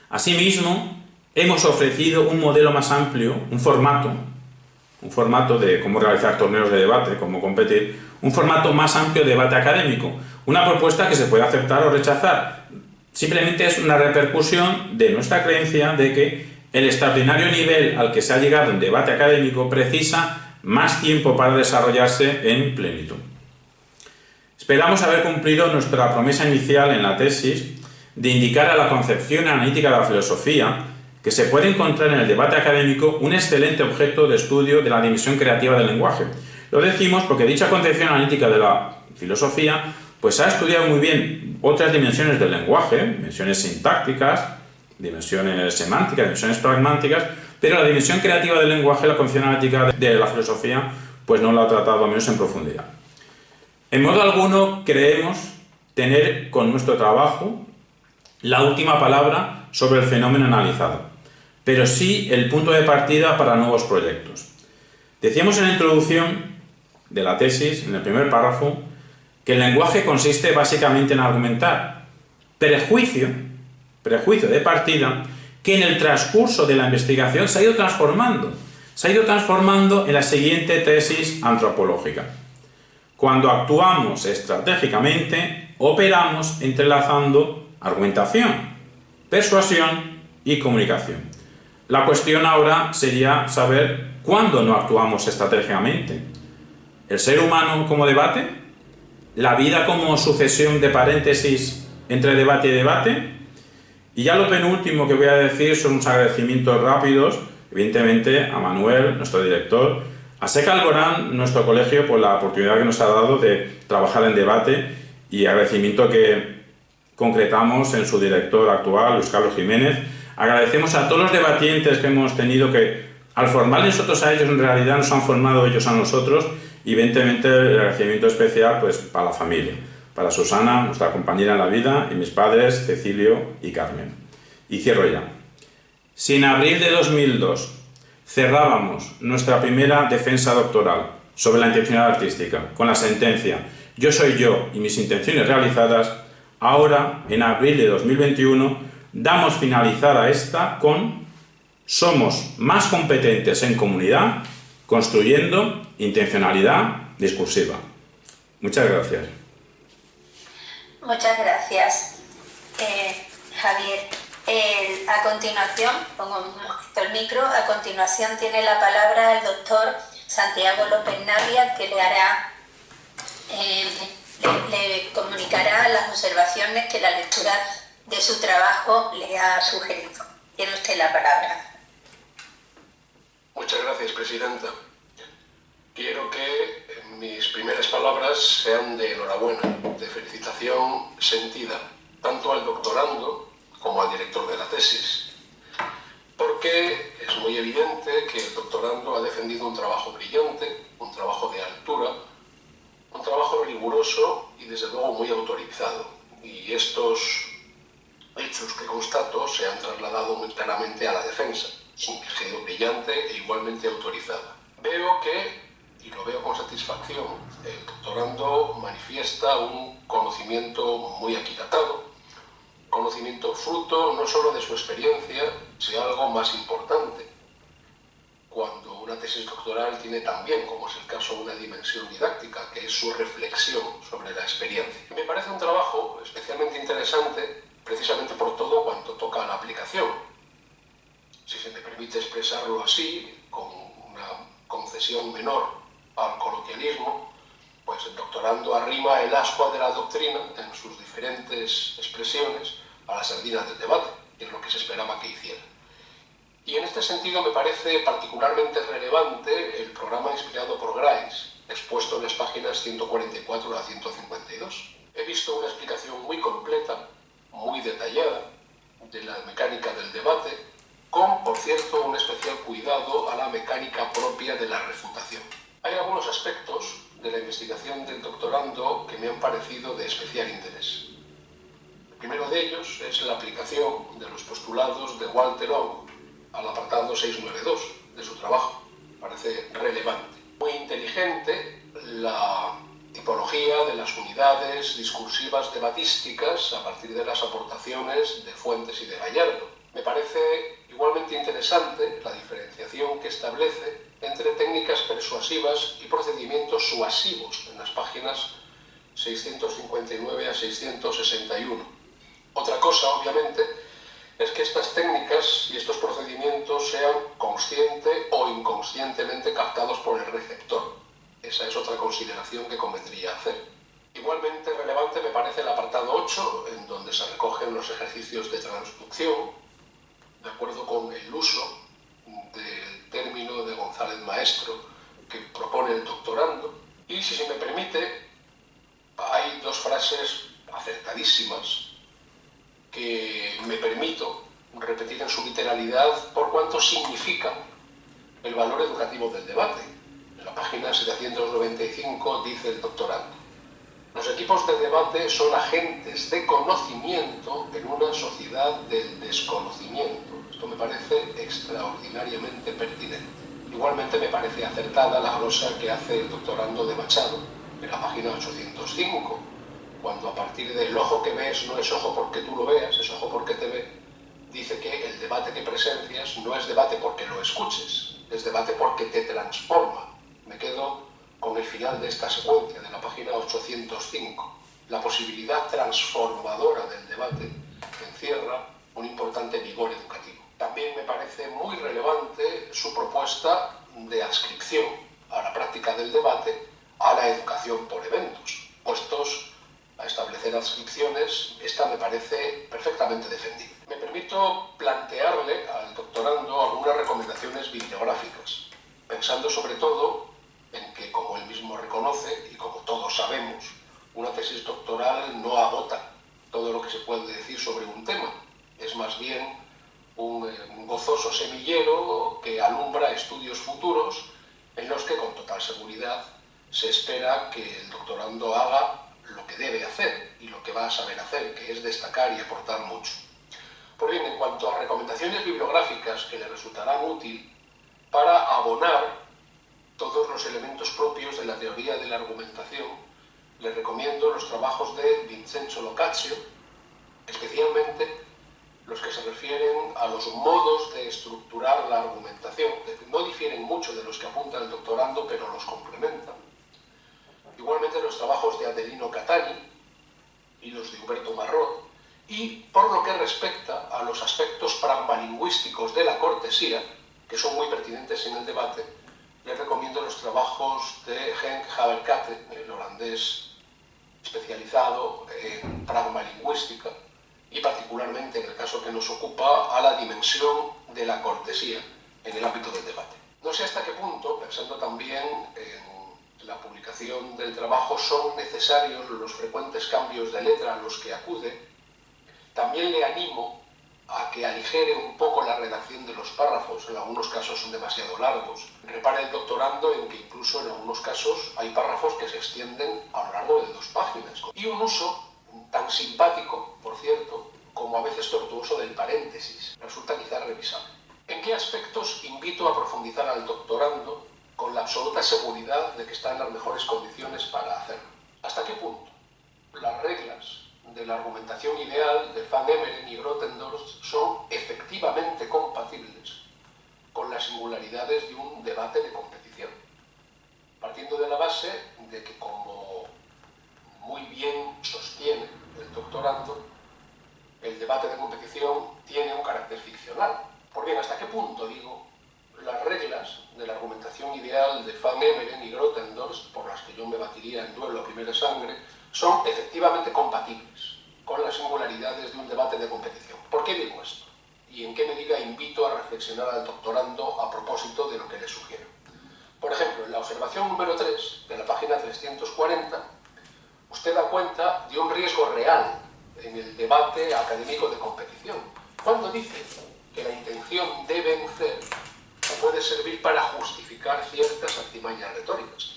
S2: Asimismo, hemos ofrecido un modelo más amplio, un formato de cómo realizar torneos de debate, cómo competir, un formato más amplio de debate académico, una propuesta que se puede aceptar o rechazar. Simplemente es una repercusión de nuestra creencia de que el extraordinario nivel al que se ha llegado en debate académico precisa más tiempo para desarrollarse en plenitud. Esperamos haber cumplido nuestra promesa inicial en la tesis de indicar a la concepción analítica de la filosofía que se puede encontrar en el debate académico un excelente objeto de estudio de la dimensión creativa del lenguaje. Lo decimos porque dicha concepción analítica de la filosofía pues ha estudiado muy bien otras dimensiones del lenguaje, dimensiones sintácticas, dimensiones semánticas, dimensiones pragmáticas, pero la dimensión creativa del lenguaje, la concepción analítica de la filosofía, pues no la ha tratado, al menos en profundidad. En modo alguno creemos tener con nuestro trabajo la última palabra sobre el fenómeno analizado, pero sí el punto de partida para nuevos proyectos. Decíamos en la introducción de la tesis, en el primer párrafo, que el lenguaje consiste básicamente en argumentar. Prejuicio de partida que en el transcurso de la investigación se ha ido transformando en la siguiente tesis antropológica. Cuando actuamos estratégicamente, operamos entrelazando argumentación, persuasión y comunicación. La cuestión ahora sería saber cuándo no actuamos estratégicamente. ¿El ser humano como debate? ¿La vida como sucesión de paréntesis entre debate y debate? Y ya lo penúltimo que voy a decir son unos agradecimientos rápidos, evidentemente a Manuel, nuestro director, a SECA Alborán, nuestro colegio, por la oportunidad que nos ha dado de trabajar en debate, y agradecimiento que concretamos en su director actual, Luis Carlos Jiménez. Agradecemos a todos los debatientes que hemos tenido que, al formar nosotros a ellos, en realidad nos han formado ellos a nosotros, y evidentemente el agradecimiento especial pues para la familia, para Susana, nuestra compañera en la vida, y mis padres, Cecilio y Carmen. Y cierro ya. Si en abril de 2002 cerrábamos nuestra primera defensa doctoral sobre la intencionalidad artística con la sentencia "Yo soy yo y mis intenciones realizadas", ahora, en abril de 2021, damos finalizada esta con "Somos más competentes en comunidad, construyendo intencionalidad discursiva". Muchas gracias.
S1: Muchas gracias, Javier. A continuación, pongo el micro, a continuación tiene la palabra el doctor Santiago López Navia, que le comunicará las observaciones que la lectura de su trabajo le ha sugerido. Tiene usted la palabra.
S3: Muchas gracias, Presidenta. Quiero que mis primeras palabras sean de enhorabuena, de felicitación sentida, tanto al doctorando como al director de la tesis, porque es muy evidente que el doctorando ha defendido un trabajo brillante, un trabajo de altura, un trabajo riguroso y desde luego muy autorizado. Y estos hechos que constato se han trasladado muy claramente a la defensa, que ha sido brillante e igualmente autorizada. Veo que, y lo veo con satisfacción, el doctorando manifiesta un conocimiento muy aquilatado, conocimiento fruto no solo de su experiencia, sino algo más importante. Cuando una tesis doctoral tiene también, como es el caso, una dimensión didáctica, que es su reflexión sobre la experiencia. Me parece un trabajo especialmente interesante, precisamente por todo cuanto toca a la aplicación. Si se me permite expresarlo así, con una concesión menor al coloquialismo, pues el doctorando arrima el ascua de la doctrina en sus diferentes expresiones a la sardina del debate, que es lo que se esperaba que hiciera. Y en este sentido me parece particularmente relevante el programa inspirado por Grice, expuesto en las páginas 144 a 152. He visto una explicación muy completa, muy detallada, de la mecánica del debate, con, por cierto, un especial cuidado a la mecánica propia de la refutación. Hay algunos aspectos de la investigación del doctorando que me han parecido de especial interés. El primero de ellos es la aplicación de los postulados de Walter Long al apartado 692 de su trabajo. Parece relevante. Muy inteligente la tipología de las unidades discursivas debatísticas a partir de las aportaciones de Fuentes y de Gallardo. Me parece igualmente interesante la diferenciación que establece entre técnicas persuasivas y procedimientos suasivos en las páginas 659 a 661. Otra cosa, obviamente, es que estas técnicas y estos procedimientos sean consciente o inconscientemente captados por el receptor. Esa es otra consideración que convendría hacer. Igualmente relevante me parece el apartado 8, en donde se recogen los ejercicios de transducción, de acuerdo con el uso del término de González Maestro que propone el doctorando. Y si se me permite, hay dos frases acertadísimas que me permito repetir en su literalidad por cuanto significan el valor educativo del debate. En la página 795 dice el doctorando: los equipos de debate son agentes de conocimiento en una sociedad del desconocimiento. Esto me parece extraordinariamente pertinente. Igualmente me parece acertada la glosa que hace el doctorando de Machado en la página 805, cuando a partir del ojo que ves no es ojo porque tú lo veas, es ojo porque te ve, dice que el debate que presencias no es debate porque lo escuches, es debate porque te transforma. Me quedo con el final de esta secuencia, de la página 805. La posibilidad transformadora del debate encierra un importante vigor educativo. También me parece muy relevante su propuesta de adscripción a la práctica del debate a la educación por eventos. Puestos a establecer adscripciones, esta me parece perfectamente defendible. Me permito plantearle al doctorando algunas recomendaciones bibliográficas, pensando sobre todo en que, como él mismo reconoce y como todos sabemos, una tesis doctoral no agota todo lo que se puede decir sobre un tema. Es más bien un gozoso semillero que alumbra estudios futuros en los que con total seguridad se espera que el doctorando haga lo que debe hacer y lo que va a saber hacer, que es destacar y aportar mucho. Por bien, en cuanto a recomendaciones bibliográficas que le resultarán útil para abonar todos los elementos propios de la teoría de la argumentación, le recomiendo los trabajos de Vincenzo Locaccio, especialmente los que se refieren a los modos de estructurar la argumentación, que no difieren mucho de los que apunta el doctorando, pero los complementan. Igualmente los trabajos de Adelino Catani y los de Huberto Marrot, y por lo que respecta a los aspectos pragmalingüísticos de la cortesía, que son muy pertinentes en el debate, les recomiendo los trabajos de Henk Haverkate, el holandés especializado en pragmalingüística, y particularmente en el caso que nos ocupa a la dimensión de la cortesía en el ámbito del debate. No sé hasta qué punto, pensando también en la publicación del trabajo, son necesarios los frecuentes cambios de letra a los que acude. También le animo a que aligere un poco la redacción de los párrafos, en algunos casos son demasiado largos. Repare el doctorando en que incluso en algunos casos hay párrafos que se extienden a lo largo de 2 páginas. Y un uso tan simpático, por cierto, como a veces tortuoso del paréntesis, resulta quizá revisable. ¿En qué aspectos invito a profundizar al doctorando con la absoluta seguridad de que está en las mejores condiciones para hacerlo? ¿Hasta qué punto las reglas de la argumentación ideal de Van Emeren y Grotendorff son efectivamente compatibles con las singularidades de un debate de competición? Partiendo de la base de que, como muy bien sostiene el doctorando, el debate de competición tiene un carácter ficcional. Pues bien, ¿hasta qué punto, digo, las reglas de la argumentación ideal de Van Emeren y Grotendorff, por las que yo me batiría en duelo a primera sangre, son efectivamente compatibles con las singularidades de un debate de competición? ¿Por qué digo esto? ¿Y en qué medida invito a reflexionar al doctorando a propósito de lo que le sugiero? Por ejemplo, en la observación número 3 de la página 340, usted da cuenta de un riesgo real en el debate académico de competición, cuando dice que la intención de vencer puede servir para justificar ciertas artimañas retóricas.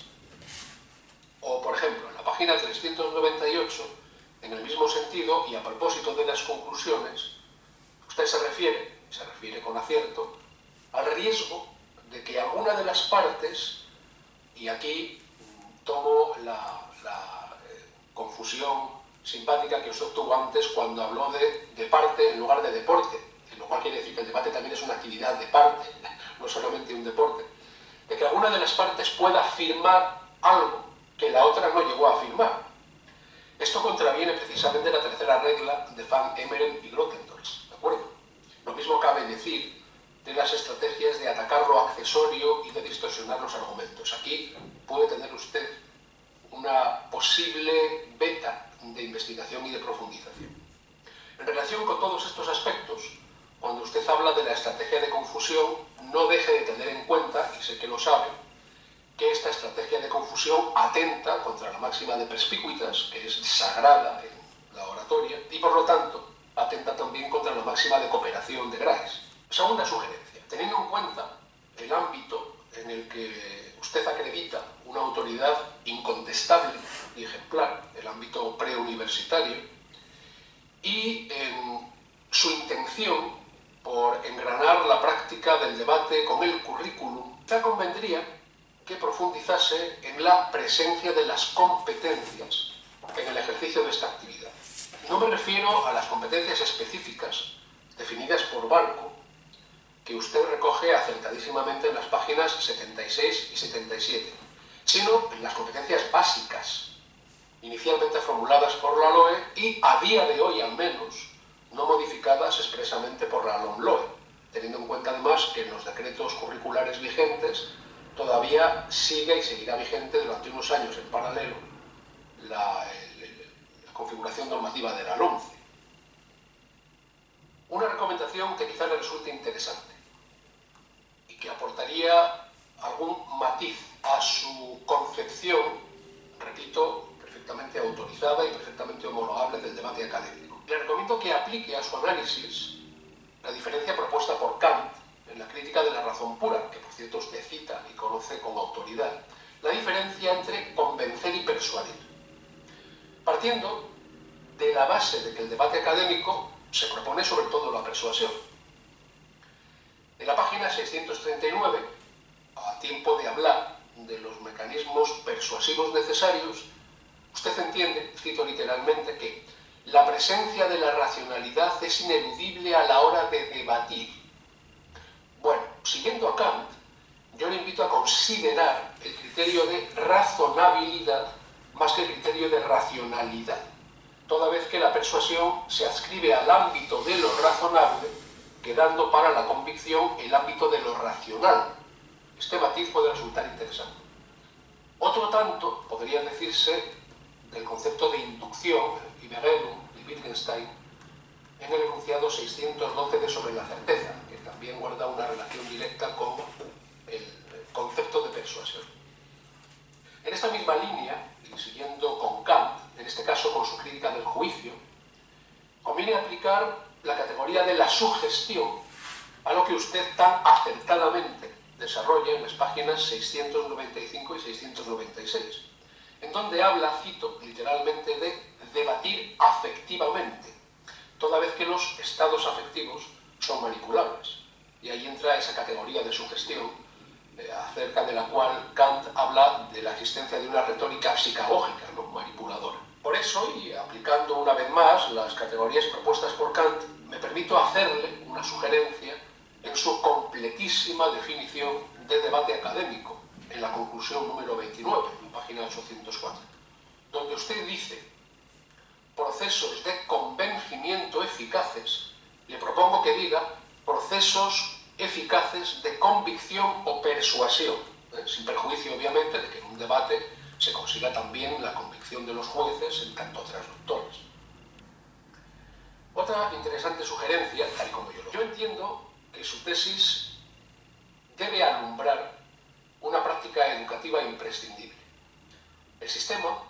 S3: O, por ejemplo, en la página 398, en el mismo sentido y a propósito de las conclusiones, usted se refiere con acierto, al riesgo de que alguna de las partes, y aquí tomo la confusión simpática que usted tuvo antes cuando habló de parte en lugar de deporte, lo cual quiere decir que el debate también es una actividad de parte, no solamente un deporte, de que alguna de las partes pueda afirmar algo que la otra no llegó a afirmar. Esto contraviene precisamente la tercera regla de Van Emeren y Grotendorff, ¿de acuerdo? Lo mismo cabe decir de las estrategias de atacar lo accesorio y de distorsionar los argumentos. Aquí puede tener usted una posible beta de investigación y de profundización. En relación con todos estos aspectos, cuando usted habla de la estrategia de confusión, no deje de tener en cuenta, y sé que lo sabe, que esta estrategia de confusión atenta contra la máxima de perspicuitas, que es sagrada en la oratoria, y por lo tanto atenta también contra la máxima de cooperación de Graes. Segunda sugerencia, teniendo en cuenta el ámbito en el que usted acredita una autoridad incontestable y ejemplar, el ámbito preuniversitario, y en su intención por engranar la práctica del debate con el currículum, ya convendría que profundizase en la presencia de las competencias en el ejercicio de esta actividad. No me refiero a las competencias específicas definidas por Barco, que usted recoge acertadísimamente en las páginas 76 y 77, sino en las competencias básicas, inicialmente formuladas por la LOE y, a día de hoy al menos, no modificadas expresamente por la LOMLOE, teniendo en cuenta además que en los decretos curriculares vigentes todavía sigue y seguirá vigente durante unos años en paralelo la configuración normativa de la LOMCE. Una recomendación que quizá le resulte interesante y que aportaría algún matiz a su concepción, repito, perfectamente autorizada y perfectamente homologable del debate académico. Le recomiendo que aplique a su análisis la diferencia propuesta por Kant en la crítica de la razón pura, que por cierto usted cita y conoce con autoridad, la diferencia entre convencer y persuadir, partiendo de la base de que el debate académico se propone sobre todo la persuasión. En la página 639, a tiempo de hablar de los mecanismos persuasivos necesarios, usted entiende, cito literalmente, que la presencia de la racionalidad es ineludible a la hora de debatir. Bueno, siguiendo a Kant, yo le invito a considerar el criterio de razonabilidad más que el criterio de racionalidad, toda vez que la persuasión se adscribe al ámbito de lo razonable, quedando para la convicción el ámbito de lo racional. Este matiz puede resultar interesante. Otro tanto podría decirse del concepto de inducción, Überredung y Wittgenstein, en el enunciado 612 de Sobre la certeza, que también guarda una relación directa con el persuasión. En esta misma línea, y siguiendo con Kant, en este caso con su crítica del juicio, conviene aplicar la categoría de la sugestión a lo que usted tan acertadamente desarrolla en las páginas 695 y 696, en donde habla, cito literalmente, de debatir afectivamente, toda vez que los estados afectivos son manipulables. Y ahí entra esa categoría de sugestión, acerca de la cual Kant habla de la existencia de una retórica psicagógica, no manipuladora. Por eso, y aplicando una vez más las categorías propuestas por Kant, me permito hacerle una sugerencia en su completísima definición de debate académico, en la conclusión número 29, en la página 804, donde usted dice: procesos de convencimiento eficaces, le propongo que diga procesos eficaces de convicción o persuasión, sin perjuicio obviamente de que en un debate se consiga también la convicción de los jueces en tanto transductores. Otra interesante sugerencia, tal y como yo entiendo que su tesis debe alumbrar una práctica educativa imprescindible. El sistema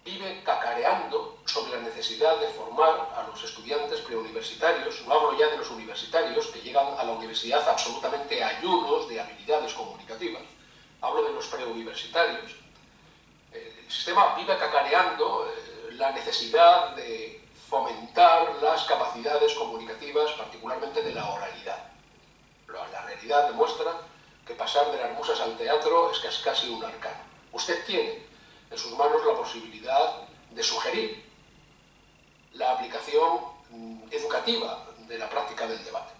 S3: vive cacareando sobre la necesidad de formar a los estudiantes preuniversitarios. No hablo ya de los universitarios que llegan a la universidad absolutamente ayudos de habilidades comunicativas, hablo de los preuniversitarios. El sistema vive cacareando la necesidad de fomentar las capacidades comunicativas, particularmente de la oralidad. La realidad demuestra que pasar de las musas al teatro es casi un arcano. Usted tiene en sus manos la posibilidad de sugerir la aplicación educativa de la práctica del debate.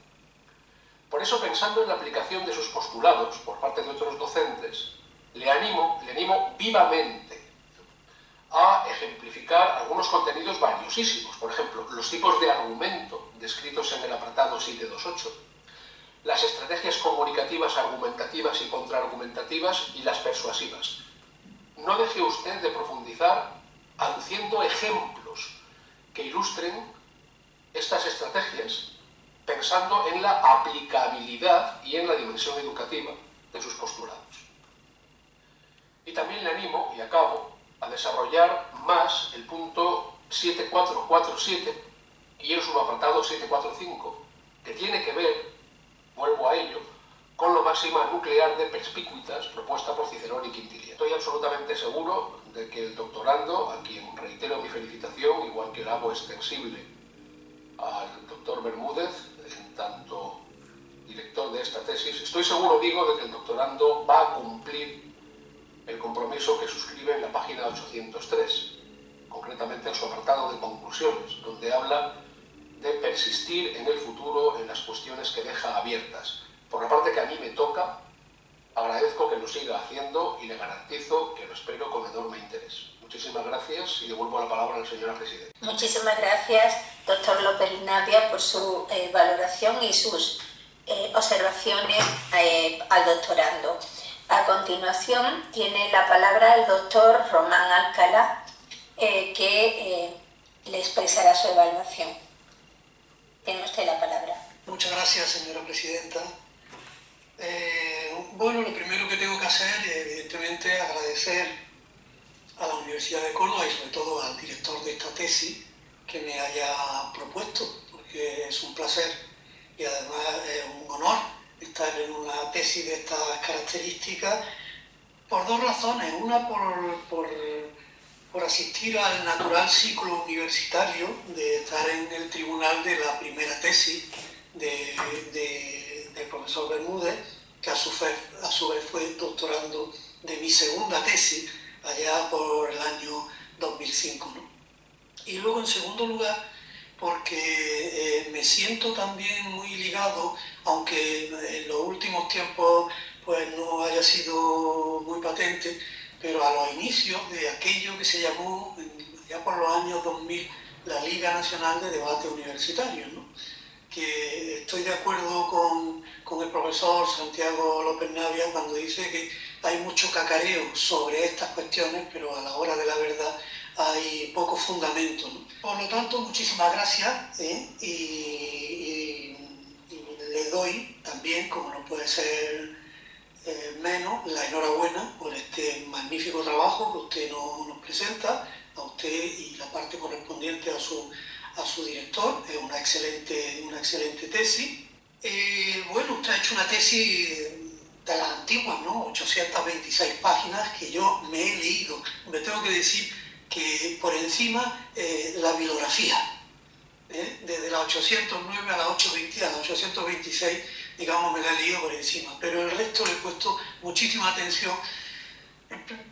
S3: Por eso, pensando en la aplicación de sus postulados por parte de otros docentes, le animo vivamente a ejemplificar algunos contenidos valiosísimos. Por ejemplo, los tipos de argumento descritos en el apartado 728, las estrategias comunicativas, argumentativas y contraargumentativas y las persuasivas. No deje usted de profundizar aduciendo ejemplos que ilustren estas estrategias, pensando en la aplicabilidad y en la dimensión educativa de sus postulados. Y también le animo, y acabo, a desarrollar más el punto 7447 y el subapartado 745, que tiene que ver, vuelvo a ello, con la máxima nuclear de perspicuitas propuesta por Cicerón y Quintiliano. Estoy absolutamente seguro de que el doctorando, a quien reitero mi felicitación, igual que la hago extensible al doctor Bermúdez, en tanto director de esta tesis, estoy seguro, digo, de que el doctorando va a cumplir el compromiso que suscribe en la página 803, concretamente en su apartado de conclusiones, donde habla de persistir en el futuro en las cuestiones que deja abiertas. Por la parte que a mí me toca, agradezco que lo siga haciendo y le garantizo que lo espero con enorme interés. Muchísimas gracias y devuelvo la palabra a la señora presidenta.
S1: Muchísimas gracias, doctor López Navia, por su valoración y sus observaciones al doctorando. A continuación tiene la palabra el doctor Román Alcalá, que le expresará su evaluación. Tiene usted la palabra.
S4: Muchas gracias, señora presidenta. Bueno, lo primero que tengo que hacer es, evidentemente, agradecer a la Universidad de Córdoba y sobre todo al director de esta tesis que me haya propuesto, porque es un placer y además es un honor estar en una tesis de estas características por dos razones. Una, por asistir al natural ciclo universitario de estar en el tribunal de la primera tesis del profesor Bermúdez, que a su vez fue doctorando de mi segunda tesis allá por el año 2005, ¿no? Y luego, en segundo lugar, porque me siento también muy ligado, aunque en los últimos tiempos pues no haya sido muy patente, pero a los inicios de aquello que se llamó, ya por los años 2000, la Liga Nacional de Debate Universitario, ¿no? Que estoy de acuerdo con el profesor Santiago López Navia cuando dice que hay mucho cacareo sobre estas cuestiones, pero a la hora de la verdad hay poco fundamento, ¿no? Por lo tanto, muchísimas gracias y le doy también, como no puede ser menos la enhorabuena por este magnífico trabajo que usted nos presenta, a usted y la parte correspondiente a su director. Es una excelente tesis. Bueno, usted ha hecho una tesis de las antiguas, ¿no? 826 páginas que yo me he leído. Me tengo que decir que por encima la bibliografía, desde la 809 a la 820, a la 826, digamos, me la he leído por encima, pero el resto le he puesto muchísima atención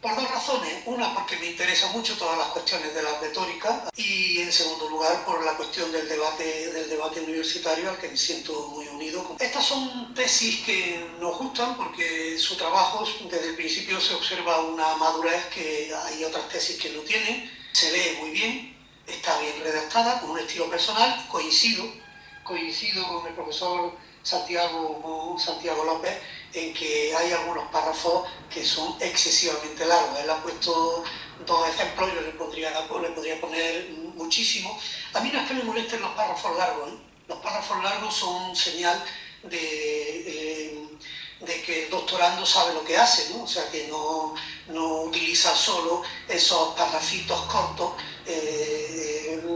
S4: por dos razones. Una, porque me interesan mucho todas las cuestiones de la retórica, y en segundo lugar, por la cuestión del debate universitario al que me siento muy unido. Estas son tesis que nos gustan porque su trabajo, desde el principio se observa una madurez que hay otras tesis que no tienen, se lee muy bien, está bien redactada, con un estilo personal. Coincido con el profesor Santiago López en que hay algunos párrafos que son excesivamente largos. Él ha puesto dos ejemplos, yo le podría poner muchísimo. A mí no es que me molesten los párrafos largos, ¿eh? Los párrafos largos son señal de que el doctorando sabe lo que hace, ¿no? O sea, que no utiliza solo esos parrafitos cortos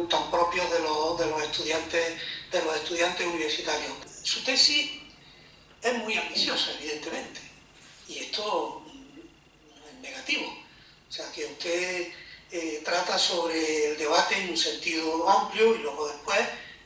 S4: tan propios de los estudiantes universitarios. Su tesis es muy ambiciosa, evidentemente, y esto no es negativo. O sea, que usted trata sobre el debate en un sentido amplio y luego después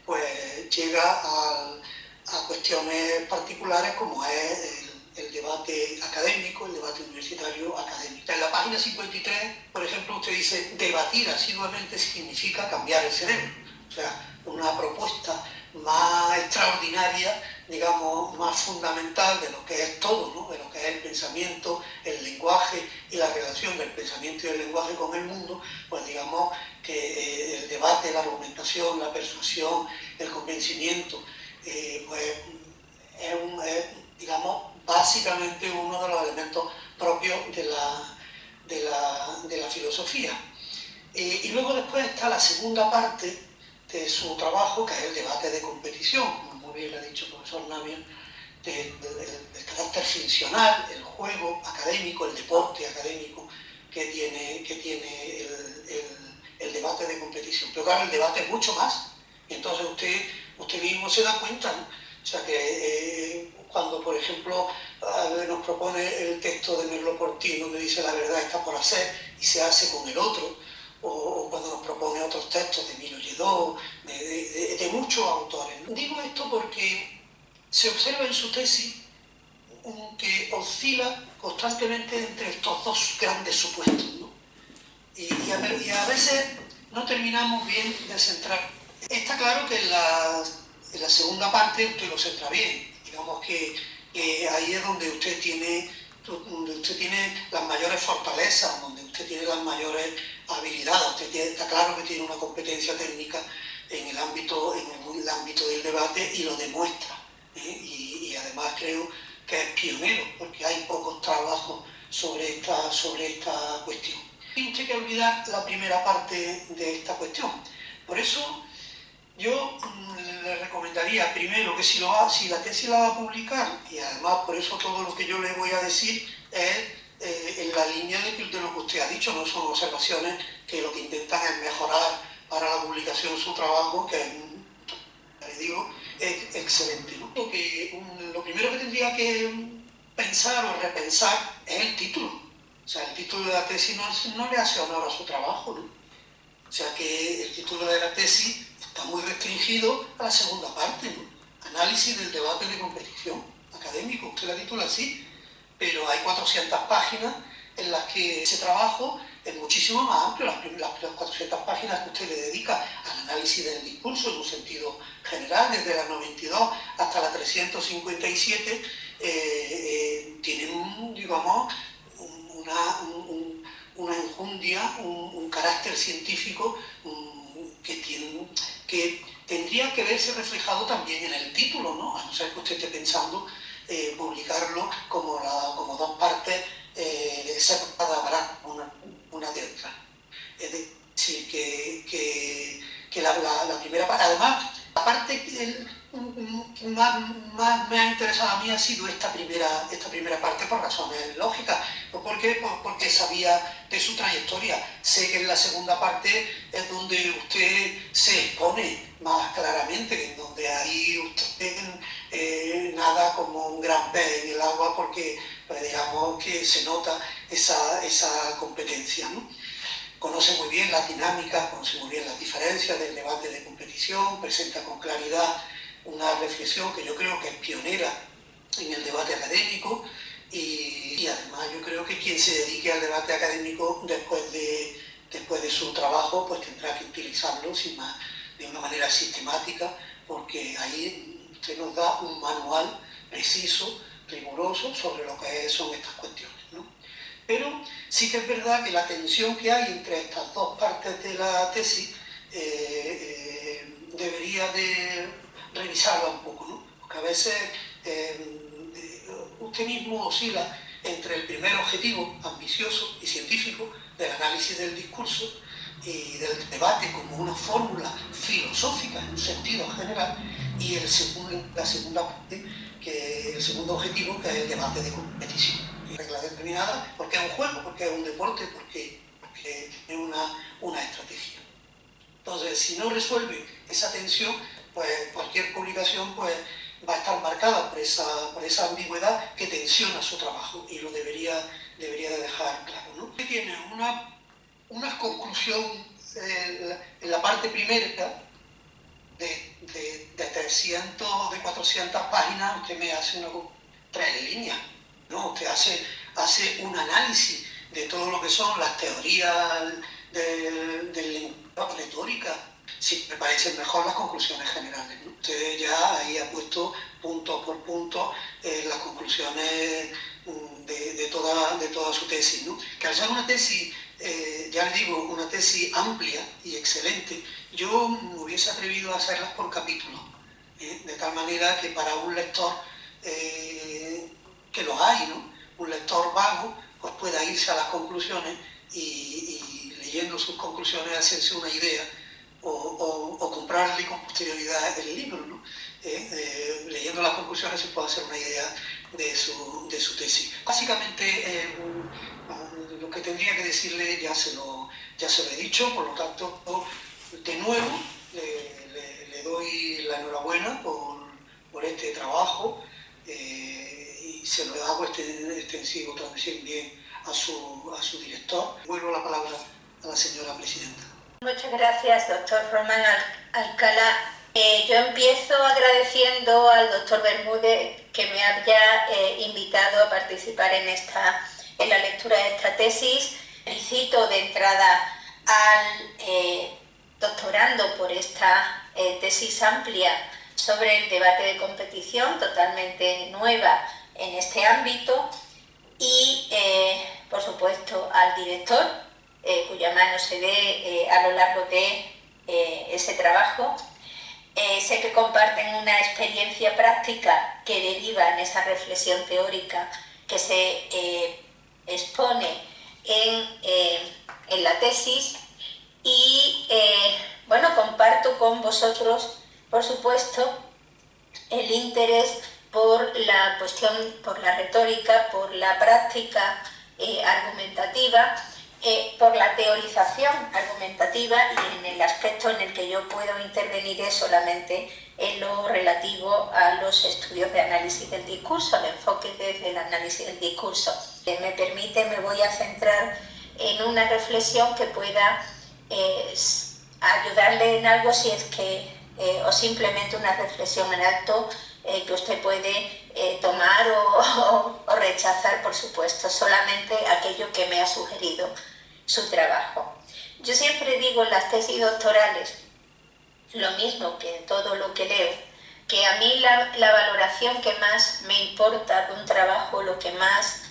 S4: pues llega a cuestiones particulares como es el debate académico, el debate universitario académico. En la página 53, por ejemplo, usted dice: debatir asiduamente significa cambiar el cerebro. O sea, una propuesta más extraordinaria, digamos, más fundamental de lo que es todo, ¿no? De lo que es el pensamiento, el lenguaje y la relación del pensamiento y el lenguaje con el mundo, pues digamos que el debate, la argumentación, la persuasión, el convencimiento, pues es, digamos, básicamente uno de los elementos propios de la filosofía. Y luego después está la segunda parte de su trabajo, que es el debate de competición, como muy bien le ha dicho el profesor Navia, del carácter funcional, el juego académico, el deporte académico que tiene el debate de competición. Pero claro, el debate es mucho más, y entonces usted mismo se da cuenta, ¿no? O sea que cuando, por ejemplo, nos propone el texto de Merleau-Ponty, donde dice la verdad está por hacer y se hace con el otro, o cuando nos propone otros textos de Emilio Lledó, de muchos autores. Digo esto porque se observa en su tesis que oscila constantemente entre estos dos grandes supuestos, ¿no? Y a veces no terminamos bien de centrar. Está claro que en la segunda parte usted lo centra bien. Digamos que ahí es donde usted tiene las mayores fortalezas, donde usted tiene las mayores habilidades. Está claro que tiene una competencia técnica en el ámbito del debate y lo demuestra, ¿eh? Y además creo que es pionero, porque hay pocos trabajos sobre esta cuestión. Tiene usted que olvidar la primera parte de esta cuestión. Por eso yo le recomendaría primero que si la tesis la va a publicar, y además por eso todo lo que yo le voy a decir es en la línea de lo que usted ha dicho, no son observaciones que lo que intentan es mejorar para la publicación de su trabajo, que le digo, es excelente, ¿no? Lo primero que tendría que pensar o repensar es el título. O sea, el título de la tesis no le hace honor a su trabajo, ¿no? O sea que el título de la tesis está muy restringido a la segunda parte, ¿no? Análisis del debate de competición académico, usted la titula así, pero hay 400 páginas en las que ese trabajo es muchísimo más amplio. Las 400 páginas que usted le dedica al análisis del discurso en un sentido general, desde la 92 hasta la 357, tienen, digamos, una enjundia, un carácter científico que tendría que verse reflejado también en el título, ¿no? A no ser que usted esté pensando publicarlo como dos partes separadas una de otra. Es decir, que la primera parte, además, la parte más me ha interesado a mí ha sido esta primera parte por razones lógicas. ¿Por qué? Porque sabía de su trayectoria. Sé que en la segunda parte es donde usted se expone más claramente, en donde ahí usted nada como un gran pez en el agua, porque pues, digamos que se nota esa competencia, ¿no? Conoce muy bien las dinámicas, conoce muy bien las diferencias del debate de competición, presenta con claridad una reflexión que yo creo que es pionera en el debate académico y además yo creo que quien se dedique al debate académico después de su trabajo pues tendrá que utilizarlo sin más, de una manera sistemática, porque ahí usted nos da un manual preciso, riguroso sobre lo que son estas cuestiones, ¿no? Pero sí que es verdad que la tensión que hay entre estas dos partes de la tesis debería de revisarla un poco, ¿no? Porque a veces usted mismo oscila entre el primer objetivo ambicioso y científico del análisis del discurso y del debate como una fórmula filosófica en un sentido general y la segunda parte, el segundo objetivo, que es el debate de competición. Reglas determinadas, porque es un juego, porque es un deporte, porque es una estrategia. Entonces, si no resuelve esa tensión, pues cualquier publicación pues, va a estar marcada por esa ambigüedad que tensiona su trabajo y lo debería de dejar claro, ¿no? Tiene una conclusión en la parte primera de 300, de 400 páginas, usted me hace 3 líneas, ¿no? Usted hace un análisis de todo lo que son las teorías del lenguaje, retórica. Sí, me parecen mejor las conclusiones generales, ¿no? Usted ya ahí ha puesto punto por punto las conclusiones de toda su tesis, ¿no? Que al ser una tesis, ya le digo, una tesis amplia y excelente, yo me hubiese atrevido a hacerlas por capítulos, de tal manera que para un lector, que los hay, ¿no? Un lector vago, pues pueda irse a las conclusiones y leyendo sus conclusiones hacerse una idea o comprarle con posterioridad el libro, ¿no? Leyendo las conclusiones se puede hacer una idea de su tesis. Básicamente lo que tendría que decirle ya se lo he dicho, por lo tanto, de nuevo le doy la enhorabuena por este trabajo y se lo hago extensivo también a su director. Vuelvo la palabra a la señora presidenta.
S1: Muchas gracias, doctor Román Alcalá. Yo empiezo agradeciendo al doctor Bermúdez que me haya invitado a participar en la lectura de esta tesis. Felicito de entrada al doctorando por esta tesis amplia sobre el debate de competición, totalmente nueva en este ámbito, y por supuesto al director, cuya mano se ve a lo largo de ese trabajo. Sé que comparten una experiencia práctica que deriva en esa reflexión teórica que se expone en la tesis y bueno, comparto con vosotros, por supuesto, el interés por la cuestión, por la retórica, por la práctica argumentativa, por la teorización argumentativa, y en el aspecto en el que yo puedo intervenir es solamente en lo relativo a los estudios de análisis del discurso, el enfoque desde el análisis del discurso. Me permite, me voy a centrar en una reflexión que pueda ayudarle en algo, si es que, o simplemente una reflexión en alto que usted puede tomar o rechazar, por supuesto, solamente aquello que me ha sugerido su trabajo. Yo siempre digo en las tesis doctorales, lo mismo que en todo lo que leo, que a mí la valoración que más me importa de un trabajo, lo que más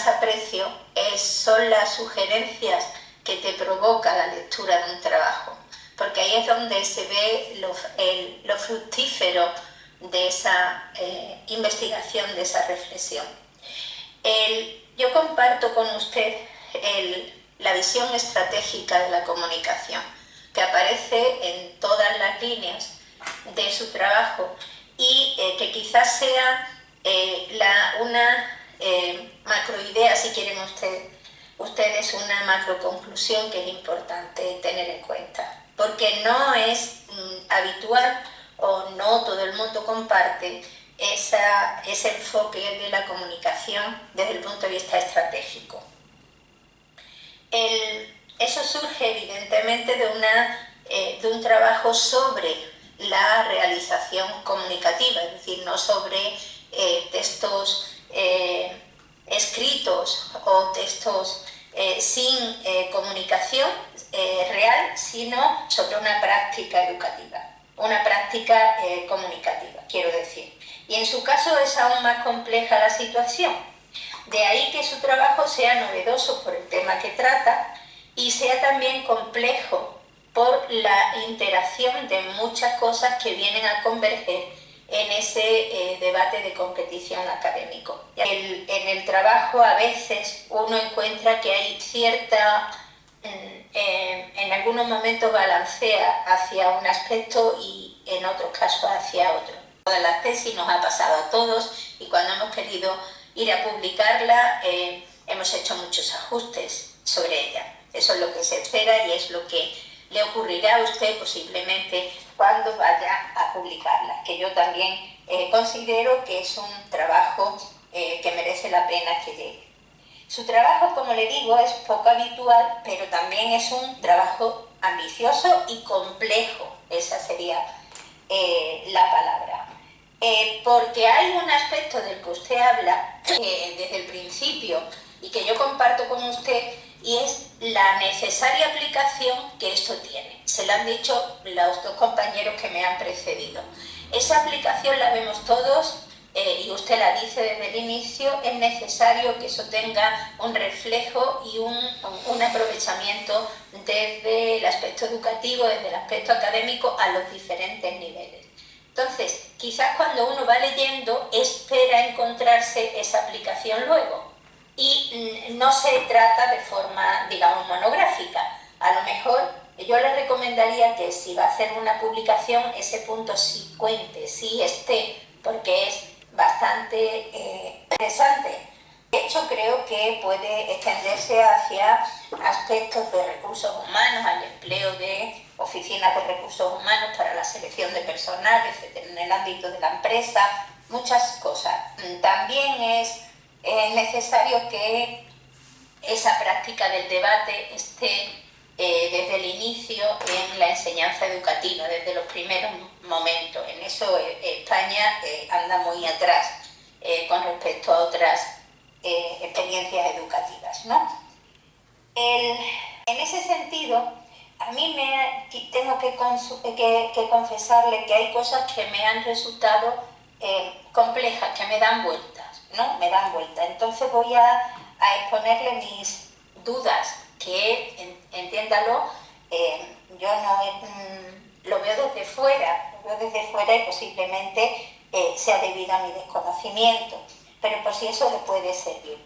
S1: aprecio son las sugerencias que te provoca la lectura de un trabajo, porque ahí es donde se ve lo fructífero de esa investigación, de esa reflexión. Yo comparto con usted la visión estratégica de la comunicación, que aparece en todas las líneas de su trabajo y que quizás sea una macroidea, si quieren ustedes, una macroconclusión que es importante tener en cuenta, porque no es habitual o no todo el mundo comparte ese enfoque de la comunicación desde el punto de vista estratégico. Eso surge evidentemente de un trabajo sobre la realización comunicativa, es decir, no sobre textos escritos o textos sin comunicación real, sino sobre una práctica educativa, una práctica comunicativa, quiero decir. Y en su caso es aún más compleja la situación. De ahí que su trabajo sea novedoso por el tema que trata y sea también complejo por la interacción de muchas cosas que vienen a converger en ese debate de competición académico. En el trabajo a veces uno encuentra que hay cierta, en algunos momentos balancea hacia un aspecto y en otros casos hacia otro. Todas las tesis nos ha pasado a todos y cuando hemos querido ir a publicarla hemos hecho muchos ajustes sobre ella. Eso es lo que se espera y es lo que le ocurrirá a usted posiblemente cuando vaya a publicarla, que yo también considero que es un trabajo que merece la pena que llegue. Su trabajo, como le digo, es poco habitual, pero también es un trabajo ambicioso y complejo, esa sería la palabra. Porque hay un aspecto del que usted habla desde el principio y que yo comparto con usted, y es la necesaria aplicación que esto tiene. Se lo han dicho los dos compañeros que me han precedido. Esa aplicación la vemos todos y usted la dice desde el inicio, es necesario que eso tenga un reflejo y un aprovechamiento desde el aspecto educativo, desde el aspecto académico a los diferentes niveles. Entonces, quizás cuando uno va leyendo espera encontrarse esa aplicación luego. Y no se trata de forma, digamos, monográfica. A lo mejor yo le recomendaría que si va a hacer una publicación, ese punto sí cuente, sí esté, porque es bastante interesante. De hecho, creo que puede extenderse hacia aspectos de recursos humanos, al empleo de oficinas de recursos humanos para la selección de personal, etcétera, en el ámbito de la empresa, muchas cosas. También es necesario que esa práctica del debate esté desde el inicio en la enseñanza educativa, desde los primeros momentos. En eso España anda muy atrás con respecto a otras experiencias educativas, ¿no? En ese sentido, a mí tengo que confesarle que hay cosas que me han resultado complejas, que me dan vueltas, ¿no? Me dan vueltas. Entonces voy a exponerle mis dudas, que, entiéndalo, yo lo veo desde fuera, y posiblemente sea debido a mi desconocimiento, pero por si eso le puede servir.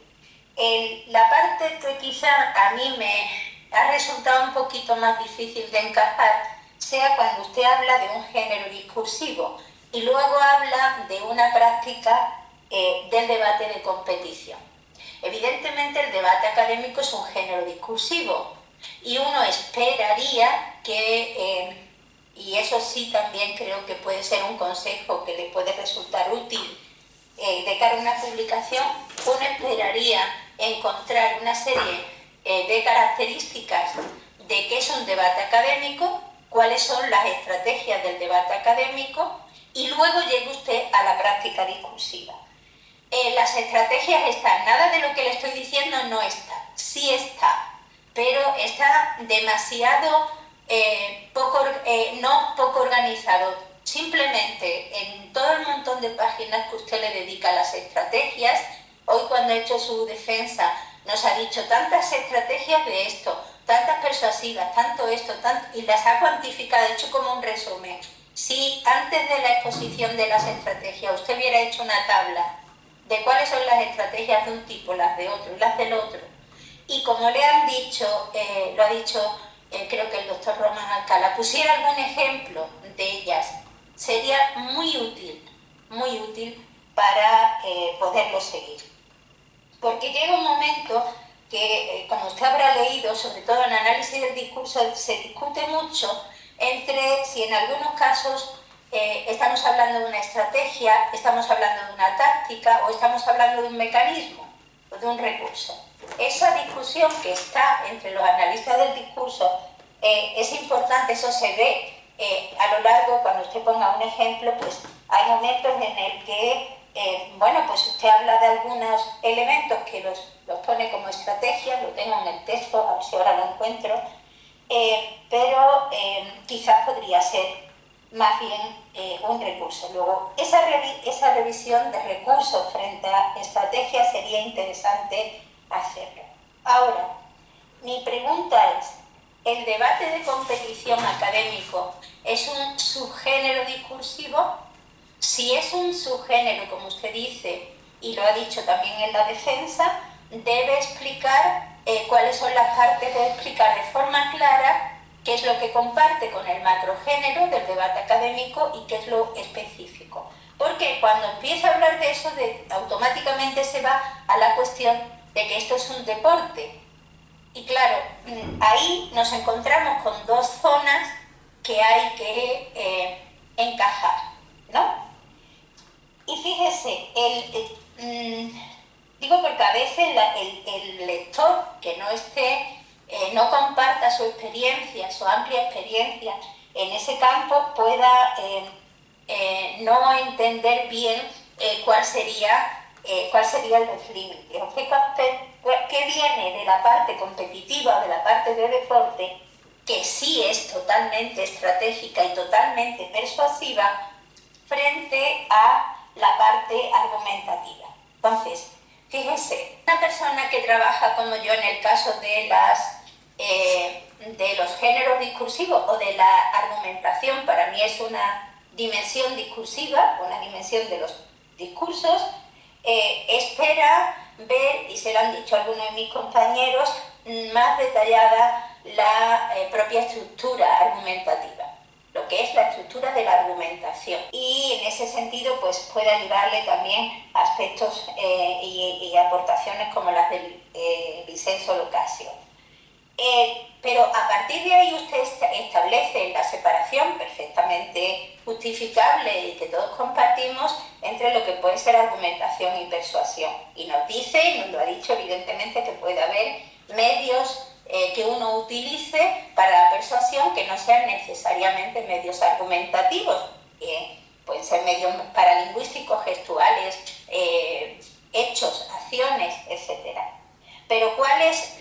S1: La parte que quizá a mí me ha resultado un poquito más difícil de encajar sea cuando usted habla de un género discursivo y luego habla de una práctica del debate de competición. Evidentemente el debate académico es un género discursivo y uno esperaría que, y eso sí también creo que puede ser un consejo que le puede resultar útil de cara a una publicación, uno esperaría encontrar una serie de características de qué es un debate académico, cuáles son las estrategias del debate académico y luego llegue usted a la práctica discursiva. Las estrategias están, nada de lo que le estoy diciendo no está, sí está, pero está demasiado no poco organizado. Simplemente en todo el montón de páginas que usted le dedica a las estrategias, hoy cuando ha hecho su defensa nos ha dicho tantas estrategias de esto, tantas persuasivas, tanto esto, y las ha cuantificado, ha hecho como un resumen. Si antes de la exposición de las estrategias usted hubiera hecho una tabla de cuáles son las estrategias de un tipo, las de otro y las del otro, y como le han dicho, lo ha dicho creo que el doctor Román Alcalá, pusiera algún ejemplo de ellas sería muy útil para poderlo seguir. Porque llega un momento que, como usted habrá leído, sobre todo en análisis del discurso, se discute mucho entre si en algunos casos estamos hablando de una estrategia, estamos hablando de una táctica o estamos hablando de un mecanismo o de un recurso. Esa discusión que está entre los analistas del discurso es importante, eso se ve a lo largo. Cuando usted ponga un ejemplo, pues hay momentos en el que bueno, pues usted habla de algunos elementos que los pone como estrategia, lo tengo en el texto, a ver si ahora lo encuentro, pero quizás podría ser más bien un recurso. Luego, esa revisión de recursos frente a estrategias sería interesante hacerlo. Ahora, mi pregunta es, ¿el debate de competición académico es un subgénero discursivo? Si es un subgénero, como usted dice, y lo ha dicho también en la defensa, debe explicar cuáles son las partes, debe explicar de forma clara qué es lo que comparte con el macrogénero del debate académico y qué es lo específico. Porque cuando empieza a hablar de eso, automáticamente se va a la cuestión de que esto es un deporte. Y claro, ahí nos encontramos con dos zonas que hay que encajar, ¿no? Y fíjese, digo porque a veces el lector que no comparta su experiencia, su amplia experiencia en ese campo, pueda no entender bien cuál sería el límite. ¿Qué viene de la parte competitiva, de la parte de deporte, que sí es totalmente estratégica y totalmente persuasiva, frente a la parte argumentativa? Entonces, fíjense, una persona que trabaja como yo en el caso de los géneros discursivos o de la argumentación, para mí es una dimensión discursiva, una dimensión de los discursos, espera ver, y se lo han dicho algunos de mis compañeros, más detallada la propia estructura argumentativa, lo que es la estructura de la argumentación, y en ese sentido pues puede ayudarle también aspectos y aportaciones como las del Vincenzo Locasio. Pero a partir de ahí usted establece la separación perfectamente justificable y que todos compartimos entre lo que puede ser argumentación y persuasión, y nos dice, y nos lo ha dicho evidentemente, que puede haber medios que uno utilice para la persuasión que no sean necesariamente medios argumentativos, pueden ser medios paralingüísticos, gestuales, hechos, acciones, etc. Pero ¿cuál es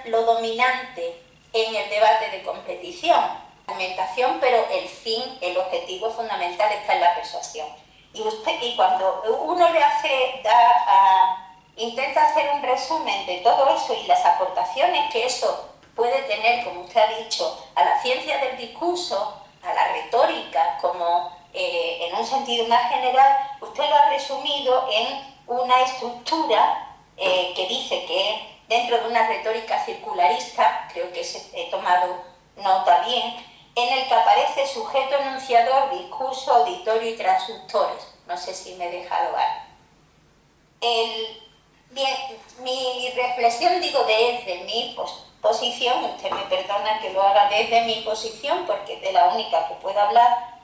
S1: lo dominante en el debate de competición? La argumentación, pero el objetivo fundamental está en la persuasión. Y cuando uno intenta hacer un resumen de todo eso y las aportaciones que eso puede tener, como usted ha dicho, a la ciencia del discurso, a la retórica, como en un sentido más general, usted lo ha resumido en una estructura que dice que dentro de una retórica circularista, creo que he tomado nota bien, en el que aparece sujeto, enunciador, discurso, auditorio y transductores. No sé si me he dejado algo. Bien, mi reflexión, digo, desde mi posición, usted me perdona que lo haga desde mi posición, porque es de la única que puedo hablar,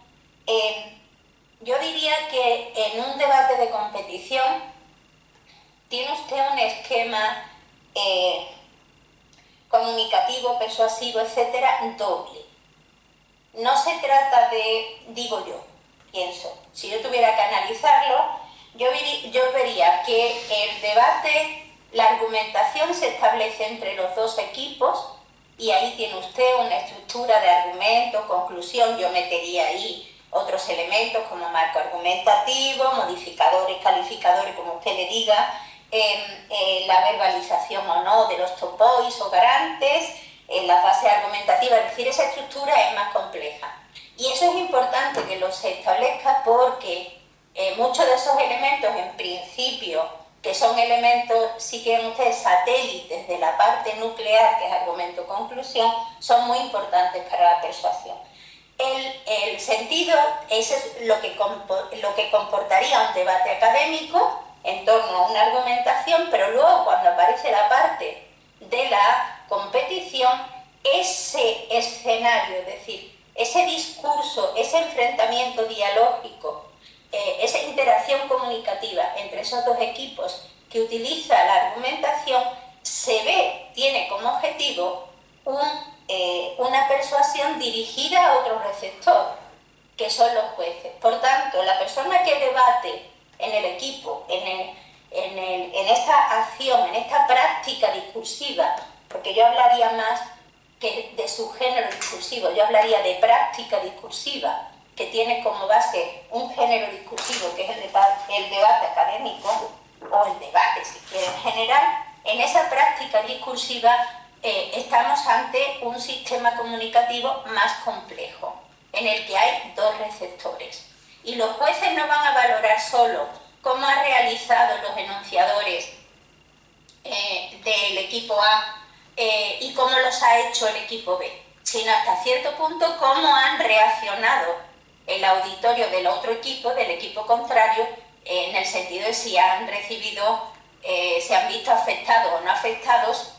S1: yo diría que en un debate de competición tiene usted un esquema comunicativo, persuasivo, etcétera, doble. No se trata de, digo yo, pienso, si yo tuviera que analizarlo, yo vería que el debate, la argumentación se establece entre los dos equipos, y ahí tiene usted una estructura de argumento, conclusión. Yo metería ahí otros elementos como marco argumentativo, modificadores, calificadores, como usted le diga, la verbalización o no de los topois o garantes, la fase argumentativa, es decir, esa estructura es más compleja. Y eso es importante que lo se establezca porque muchos de esos elementos, en principio, que son elementos, si quieren ustedes, satélites de la parte nuclear, que es argumento-conclusión, son muy importantes para la persuasión. El sentido es lo que comportaría un debate académico en torno a una argumentación, pero luego cuando aparece la parte de la competición, ese escenario, es decir, ese discurso, ese enfrentamiento dialógico, esa interacción comunicativa entre esos dos equipos que utiliza la argumentación, tiene como objetivo una persuasión dirigida a otro receptor, que son los jueces. Por tanto, la persona que debate en el equipo, en esta acción, en esta práctica discursiva, porque yo hablaría más que de su género discursivo, yo hablaría de práctica discursiva, que tiene como base un género discursivo, que es el debate académico, o el debate, si quiere, en general. En esa práctica discursiva estamos ante un sistema comunicativo más complejo, en el que hay dos receptores. Y los jueces no van a valorar solo cómo han realizado los enunciadores del equipo A y cómo los ha hecho el equipo B, sino hasta cierto punto cómo han reaccionado el auditorio del otro equipo, del equipo contrario, en el sentido de si han recibido, se han visto afectados o no afectados,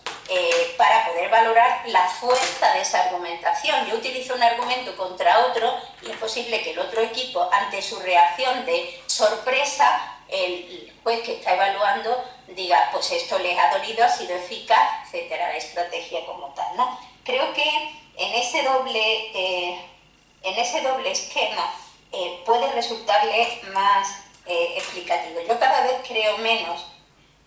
S1: para poder valorar la fuerza de esa argumentación. Yo utilizo un argumento contra otro y es posible que el otro equipo, ante su reacción de sorpresa, el juez que está evaluando diga, pues esto les ha dolido, ha sido eficaz, etcétera, la estrategia como tal, ¿no? Creo que en ese doble esquema puede resultarle más explicativo. Yo cada vez creo menos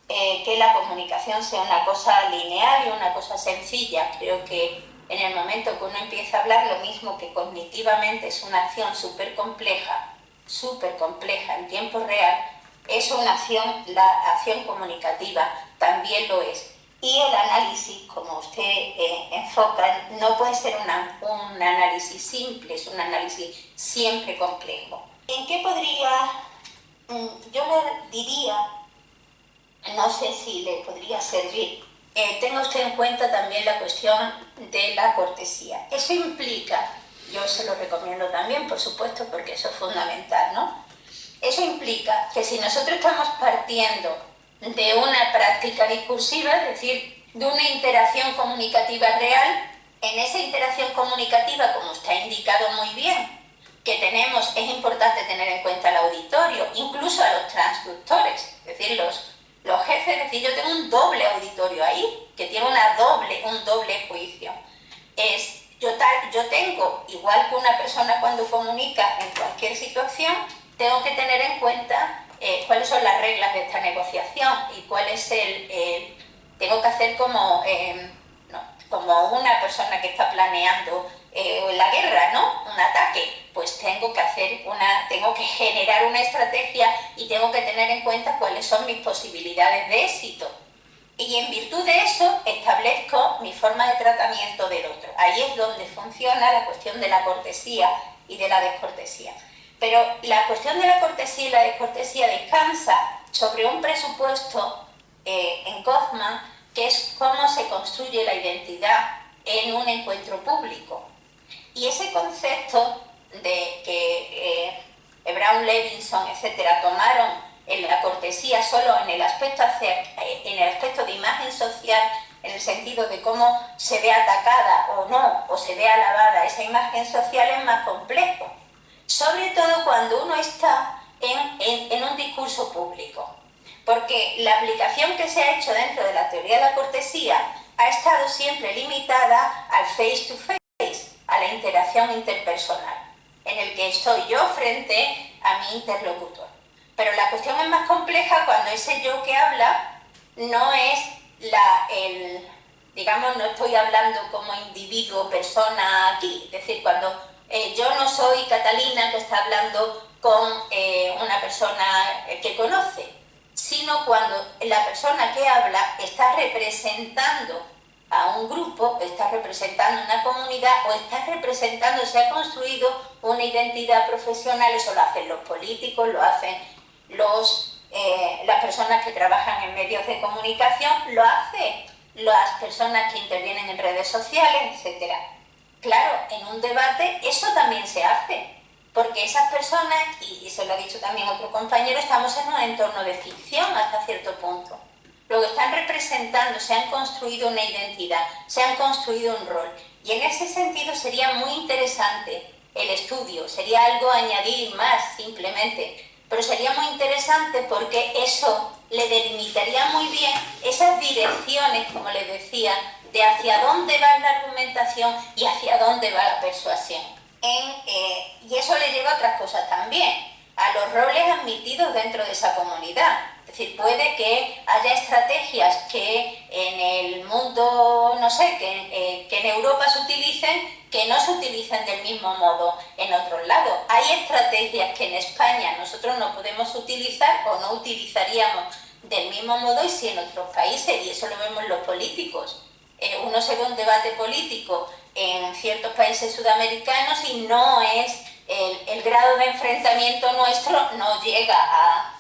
S1: que la comunicación sea una cosa lineal y una cosa sencilla. Creo que en el momento que uno empieza a hablar, lo mismo que cognitivamente es una acción súper compleja en tiempo real, es una acción, la acción comunicativa también lo es. Y el análisis, como usted enfoca, no puede ser un análisis simple, es un análisis siempre complejo. ¿En qué podría, yo le diría, no sé si le podría servir, tenga usted en cuenta también la cuestión de la cortesía? Eso implica, yo se lo recomiendo también, por supuesto, porque eso es fundamental, ¿no? Eso implica que si nosotros estamos partiendo de una práctica discursiva, es decir, de una interacción comunicativa real, en esa interacción comunicativa, como está indicado muy bien, que es importante tener en cuenta al auditorio, incluso a los transductores, es decir, los jefes, es decir, yo tengo un doble auditorio ahí, que tiene un doble juicio. Yo tengo, igual que una persona cuando comunica en cualquier situación, tengo que tener en cuenta cuáles son las reglas de esta negociación y cuál es tengo que hacer como una persona que está planeando la guerra, ¿no? Un ataque, pues tengo que generar una estrategia y tengo que tener en cuenta cuáles son mis posibilidades de éxito. Y en virtud de eso establezco mi forma de tratamiento del otro. Ahí es donde funciona la cuestión de la cortesía y de la descortesía. Pero la cuestión de la cortesía y la descortesía descansa sobre un presupuesto en Goffman, que es cómo se construye la identidad en un encuentro público. Y ese concepto de que Brown, Levinson, etcétera, tomaron en la cortesía solo en el aspecto de imagen social, en el sentido de cómo se ve atacada o no, o se ve alabada esa imagen social, es más complejo. Sobre todo cuando uno está en un discurso público. Porque la aplicación que se ha hecho dentro de la teoría de la cortesía ha estado siempre limitada al face-to-face, a la interacción interpersonal, en el que estoy yo frente a mi interlocutor. Pero la cuestión es más compleja cuando ese yo que habla no es digamos, no estoy hablando como individuo, persona aquí, es decir, cuando yo no soy Catalina que está hablando con una persona que conoce, sino cuando la persona que habla está representando a un grupo, está representando una comunidad o está representando, se ha construido una identidad profesional. Eso lo hacen los políticos, lo hacen las personas que trabajan en medios de comunicación, lo hacen las personas que intervienen en redes sociales, etc. claro, en un debate eso también se hace, porque esas personas, y se lo ha dicho también otro compañero, estamos en un entorno de ficción hasta cierto punto. Luego están representando, se han construido una identidad, se han construido un rol. Y en ese sentido sería muy interesante el estudio, sería algo a añadir más simplemente, pero sería muy interesante porque eso le delimitaría muy bien esas direcciones, como les decía, de hacia dónde va la argumentación y hacia dónde va la persuasión. Y eso le lleva a otras cosas también, a los roles admitidos dentro de esa comunidad. Es decir, puede que haya estrategias que en el mundo, no sé, que en Europa se utilicen, que no se utilicen del mismo modo en otros lados. Hay estrategias que en España nosotros no podemos utilizar o no utilizaríamos del mismo modo y sí en otros países, y eso lo vemos los políticos. Uno se ve un debate político en ciertos países sudamericanos y no es el grado de enfrentamiento nuestro no llega a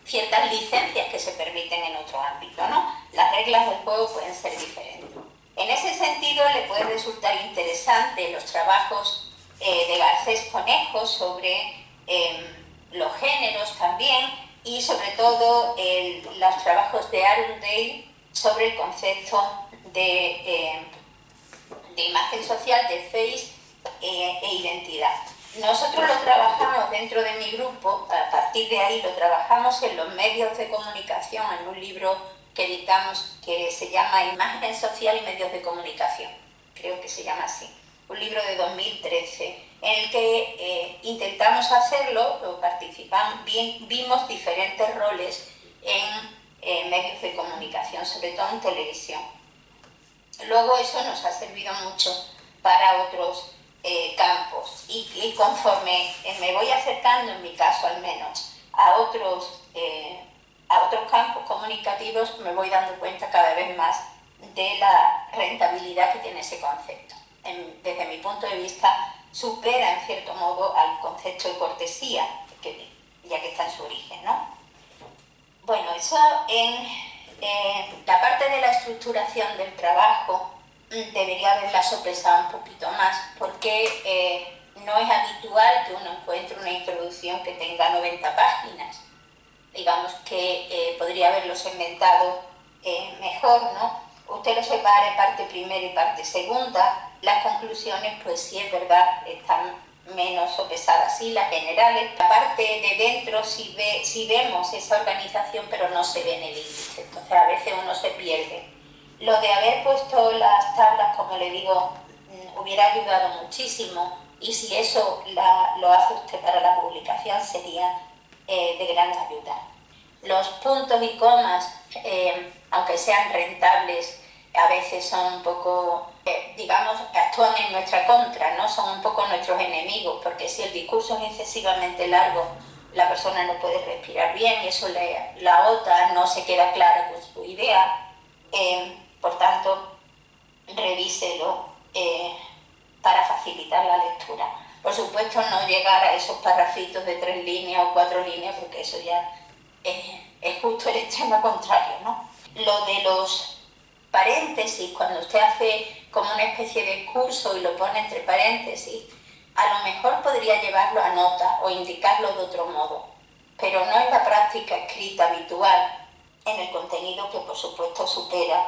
S1: ciertas licencias que se permiten en otro ámbito, ¿no? Las reglas del juego pueden ser diferentes. En ese sentido, le puede resultar interesante los trabajos de Garcés Conejo sobre los géneros también, y sobre todo los trabajos de Arundel sobre el concepto de imagen social, de face e identidad. Nosotros lo trabajamos dentro de mi grupo, a partir de ahí lo trabajamos en los medios de comunicación, en un libro que editamos que se llama Imagen Social y Medios de Comunicación, creo que se llama así, un libro de 2013, en el que intentamos hacerlo, participamos, vimos diferentes roles en medios de comunicación, sobre todo en televisión. Luego eso nos ha servido mucho para otros campos y conforme me voy acercando, en mi caso al menos, a otros campos comunicativos, me voy dando cuenta cada vez más de la rentabilidad que tiene ese concepto. Desde mi punto de vista, supera en cierto modo al concepto de cortesía, ya que está en su origen, ¿no? Bueno, eso en la parte de la estructuración del trabajo debería haberla sopesado un poquito más, porque no es habitual que uno encuentre una introducción que tenga 90 páginas. Digamos que podría haberlo segmentado mejor, ¿no? Usted lo separa en parte primera y parte segunda. Las conclusiones, pues sí es verdad, están menos sopesadas, sí, las generales. La parte de dentro sí vemos esa organización, pero no se ve en el índice. Entonces a veces uno se pierde. Lo de haber puesto las tablas, como le digo, hubiera ayudado muchísimo, y si eso lo hace usted para la publicación sería de gran ayuda. Los puntos y comas, aunque sean rentables, a veces son un poco, digamos, actúan en nuestra contra, ¿no? Son un poco nuestros enemigos, porque si el discurso es excesivamente largo, la persona no puede respirar bien y eso la agota, no se queda clara con su idea. Por tanto, revíselo para facilitar la lectura. Por supuesto, no llegar a esos parrafitos de 3 líneas o 4 líneas, porque eso ya es justo el extremo contrario, ¿no? Lo de los paréntesis, cuando usted hace como una especie de curso y lo pone entre paréntesis, a lo mejor podría llevarlo a nota o indicarlo de otro modo, pero no es la práctica escrita habitual en el contenido, que por supuesto supera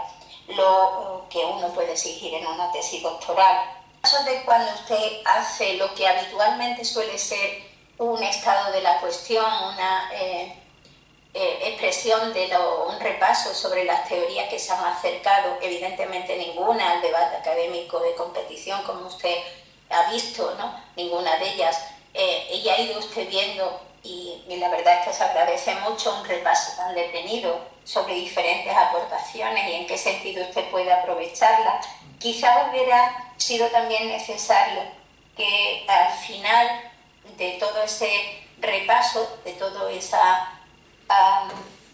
S1: lo que uno puede exigir en una tesis doctoral. En caso de cuando usted hace lo que habitualmente suele ser un estado de la cuestión, una expresión un repaso sobre las teorías que se han acercado, evidentemente ninguna al debate académico de competición, como usted ha visto, ¿no? Ninguna de ellas. Y ha ido usted viendo, y la verdad es que se agradece mucho un repaso tan detenido sobre diferentes aportaciones y en qué sentido usted puede aprovecharlas. Quizás hubiera sido también necesario que al final de todo ese repaso, de toda esa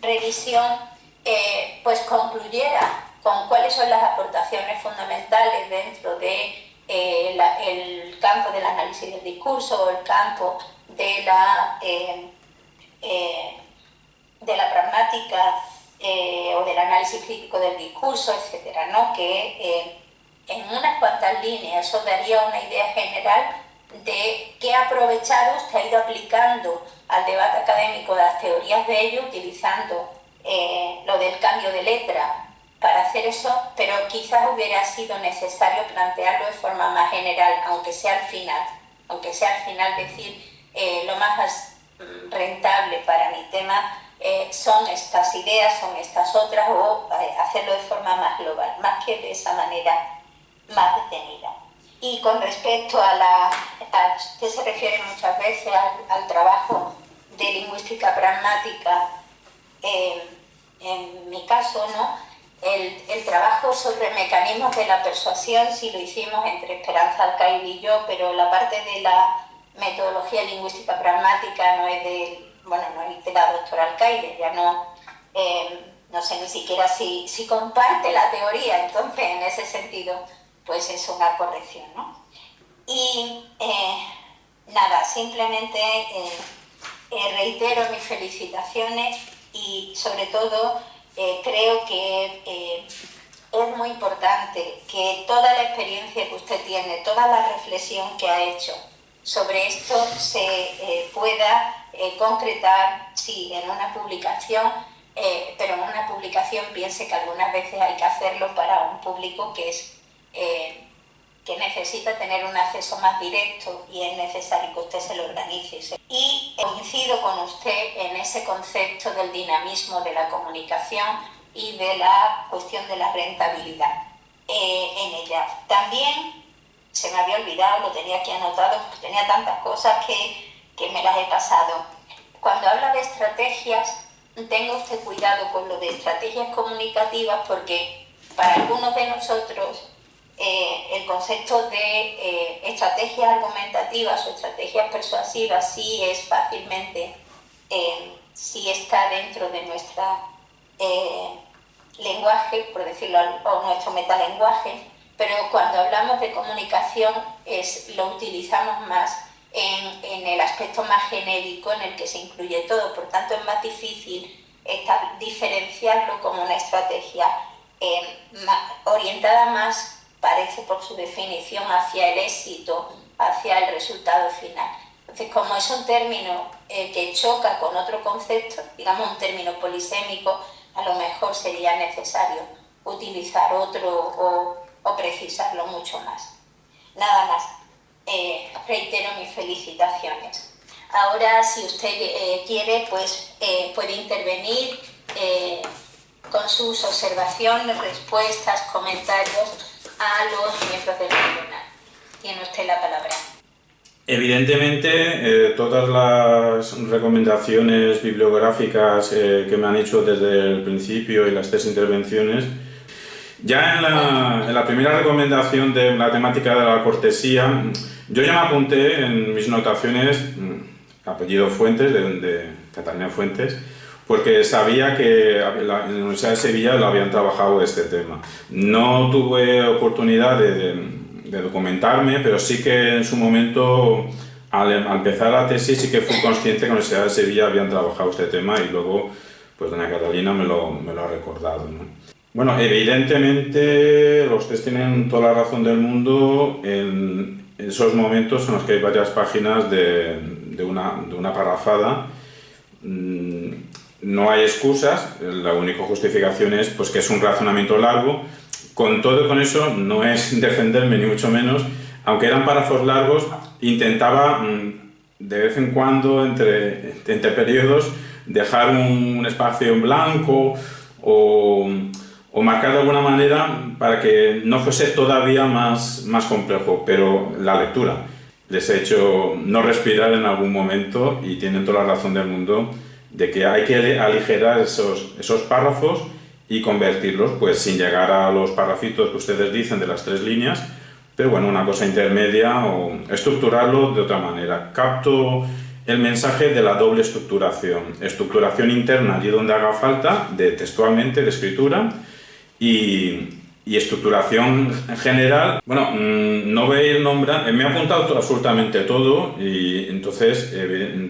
S1: revisión, pues concluyera con cuáles son las aportaciones fundamentales dentro de el campo del análisis del discurso o el campo de la pragmática o del análisis crítico del discurso, etcétera, ¿no? Que en unas cuantas líneas. Eso daría una idea general de qué aprovechado usted ha ido aplicando al debate académico de las teorías de ello, utilizando lo del cambio de letra para hacer eso, pero quizás hubiera sido necesario plantearlo de forma más general, aunque sea al final decir lo más rentable para mi tema son estas ideas, son estas otras, o hacerlo de forma más global, más que de esa manera más detenida. Y con respecto usted se refiere muchas veces al trabajo de lingüística pragmática, en mi caso, ¿no? El trabajo sobre mecanismos de la persuasión sí lo hicimos entre Esperanza Alcaide y yo, pero la parte de la metodología lingüística pragmática no es de la doctora Alcaide, ya no sé ni siquiera si comparte la teoría, entonces en ese sentido pues es una corrección, ¿no? Y nada, simplemente reitero mis felicitaciones y sobre todo creo que es muy importante que toda la experiencia que usted tiene, toda la reflexión que ha hecho sobre esto se pueda concretar, sí, en una publicación, pero en una publicación piense que algunas veces hay que hacerlo para un público que necesita tener un acceso más directo y es necesario que usted se lo organice. Y coincido con usted en ese concepto del dinamismo de la comunicación y de la cuestión de la rentabilidad en ella. También se me había olvidado, lo tenía aquí anotado, tenía tantas cosas que me las he pasado. Cuando habla de estrategias, tenga usted cuidado con lo de estrategias comunicativas, porque para algunos de nosotros el concepto de estrategias argumentativas o estrategias persuasivas sí es fácilmente, sí está dentro de nuestro lenguaje, por decirlo, o nuestro metalenguaje, pero cuando hablamos de comunicación lo utilizamos más en el aspecto más genérico en el que se incluye todo, por tanto es más difícil diferenciarlo como una estrategia orientada más, parece por su definición, hacia el éxito, hacia el resultado final. Entonces, como es un término que choca con otro concepto, digamos un término polisémico, a lo mejor sería necesario utilizar otro o precisarlo mucho más. Nada más, reitero mis felicitaciones. Ahora, si usted quiere, pues puede intervenir con sus observaciones, respuestas, comentarios a los miembros del tribunal. Tiene usted la palabra.
S2: Evidentemente, todas las recomendaciones bibliográficas que me han hecho desde el principio y las 3 intervenciones, ya en la primera recomendación de la temática de la cortesía, yo ya me apunté en mis notaciones apellido Fuentes, de Catalina Fuentes, porque sabía que en la Universidad de Sevilla lo habían trabajado este tema. No tuve oportunidad de documentarme, pero sí que en su momento, al empezar la tesis, sí que fui consciente que en la Universidad de Sevilla habían trabajado este tema y luego pues doña Catalina me lo ha recordado, ¿no? Bueno, evidentemente los tres tienen toda la razón del mundo en esos momentos en los que hay varias páginas de una parrafada. No hay excusas, la única justificación es pues, que es un razonamiento largo. Con todo con eso no es defenderme ni mucho menos, aunque eran párrafos largos, intentaba de vez en cuando entre periodos dejar un espacio en blanco o marcar de alguna manera para que no fuese todavía más complejo, pero la lectura les he hecho no respirar en algún momento y tienen toda la razón del mundo de que hay que aligerar esos párrafos y convertirlos, pues sin llegar a los parrafitos que ustedes dicen de las 3 líneas, pero bueno, una cosa intermedia o estructurarlo de otra manera. Capto el mensaje de la doble estructuración interna allí donde haga falta, textualmente, de escritura, y estructuración general. Bueno, no voy a ir nombrando, me he apuntado absolutamente todo y entonces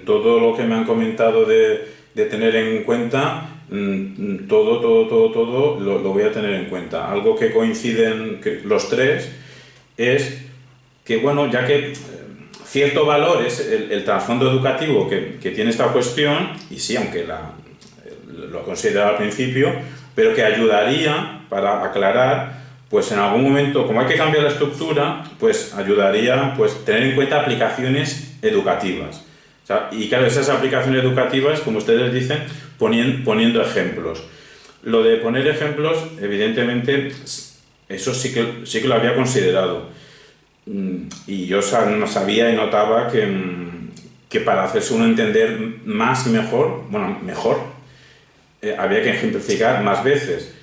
S2: todo lo que me han comentado de tener en cuenta, todo lo voy a tener en cuenta. Algo que coinciden los tres es que, bueno, ya que cierto valor es el trasfondo educativo que tiene esta cuestión, y sí, aunque lo he considerado al principio, pero que ayudaría para aclarar, pues en algún momento, como hay que cambiar la estructura, pues ayudaría pues tener en cuenta aplicaciones educativas. O sea, y claro, esas aplicaciones educativas, como ustedes dicen, poniendo ejemplos. Lo de poner ejemplos, evidentemente, eso sí que lo había considerado. Y yo sabía y notaba que para hacerse uno entender más y mejor, bueno, mejor, había que ejemplificar más veces.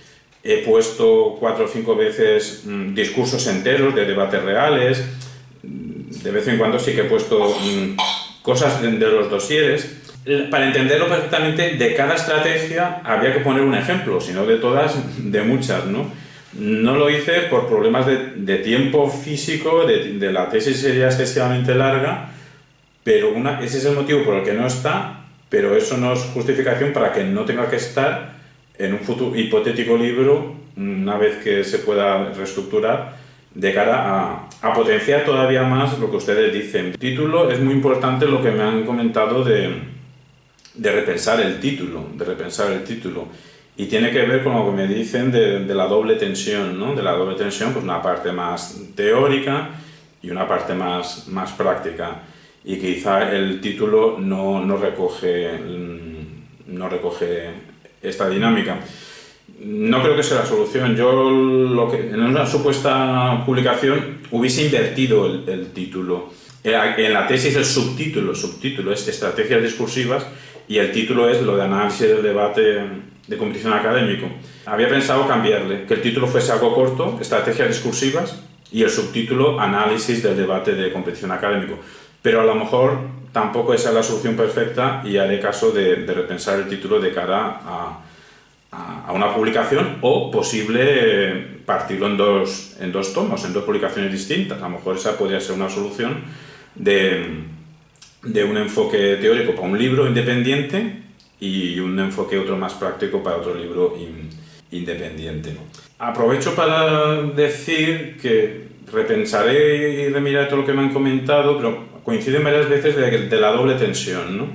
S2: He puesto 4 o 5 veces discursos enteros de debates reales. De vez en cuando sí que he puesto cosas de los dosieres. Para entenderlo perfectamente, de cada estrategia había que poner un ejemplo, si no de todas, de muchas, ¿no? No lo hice por problemas de tiempo físico, de la tesis sería excesivamente larga, pero ese es el motivo por el que no está, pero eso no es justificación para que no tenga que estar en un futuro hipotético libro, una vez que se pueda reestructurar, de cara a potenciar todavía más lo que ustedes dicen. El título es muy importante, lo que me han comentado de repensar el título, y tiene que ver con lo que me dicen de la doble tensión, ¿no? De la doble tensión, pues una parte más teórica y una parte más práctica, y quizá el título no recoge esta dinámica. No creo que sea la solución. Yo, en una supuesta publicación, hubiese invertido el título. En la tesis el subtítulo es Estrategias discursivas, y el título es lo de análisis del debate de competición académico. Había pensado cambiarle, que el título fuese algo corto, Estrategias discursivas, y el subtítulo Análisis del debate de competición académico. Pero a lo mejor tampoco esa es la solución perfecta, y haré caso de repensar el título de cara a una publicación, o posible partirlo en dos tomos, en 2 publicaciones distintas. A lo mejor esa podría ser una solución de un enfoque teórico para un libro independiente y un enfoque otro más práctico para otro libro independiente. Aprovecho para decir que repensaré y remiraré todo lo que me han comentado, pero coinciden varias veces de la doble tensión, ¿no?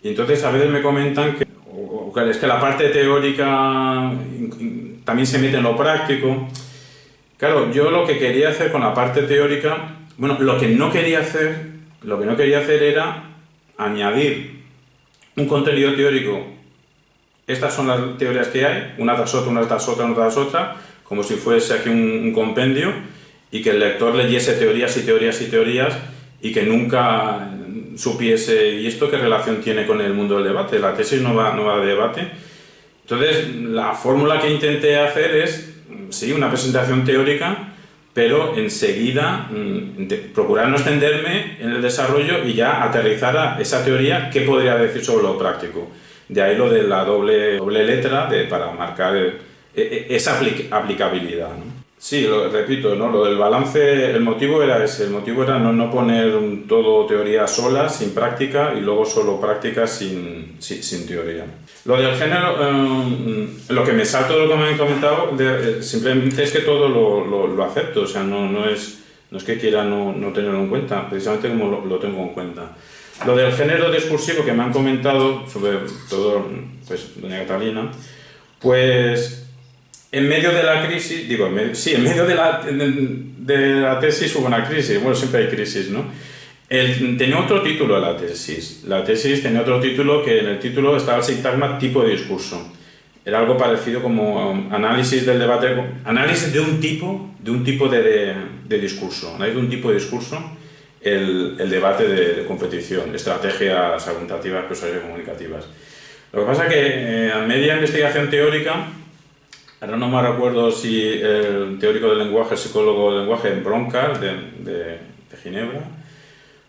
S2: Y entonces a veces me comentan que es que la parte teórica también se mete en lo práctico. Claro, yo lo que quería hacer con la parte teórica, bueno, lo que no quería hacer era añadir un contenido teórico. Estas son las teorías que hay, una tras otra, una tras otra, una tras otra, como si fuese aquí un compendio, y que el lector leyese teorías y teorías y teorías, y que nunca supiese, ¿y esto qué relación tiene con el mundo del debate? La tesis no va de debate. Entonces, la fórmula que intenté hacer es, sí, una presentación teórica, pero enseguida procurar no extenderme en el desarrollo y ya aterrizar a esa teoría qué podría decir sobre lo práctico. De ahí lo de la doble letra para marcar esa aplicabilidad, ¿no? Sí, repito, ¿no? Lo del balance, el motivo era ese, el motivo era no poner todo teoría sola, sin práctica, y luego solo práctica sin teoría. Lo del género, lo que me salto de lo que me han comentado, simplemente es que todo lo acepto, o sea, no es que quiera no tenerlo en cuenta, precisamente como lo tengo en cuenta. Lo del género discursivo que me han comentado, sobre todo pues, doña Catalina, pues en medio de la crisis, en medio de la tesis hubo una crisis, bueno, siempre hay crisis, ¿no? Tenía otro título la tesis tenía otro título, que en el título estaba el sintagma tipo de discurso. Era algo parecido como análisis del debate, análisis de un tipo de discurso, análisis de un tipo de discurso, el debate de competición, estrategias argumentativas, persuasivas y comunicativas. Lo que pasa es que a media investigación teórica, ahora no me recuerdo si el teórico del lenguaje, el psicólogo del lenguaje, Broncar, de Ginebra,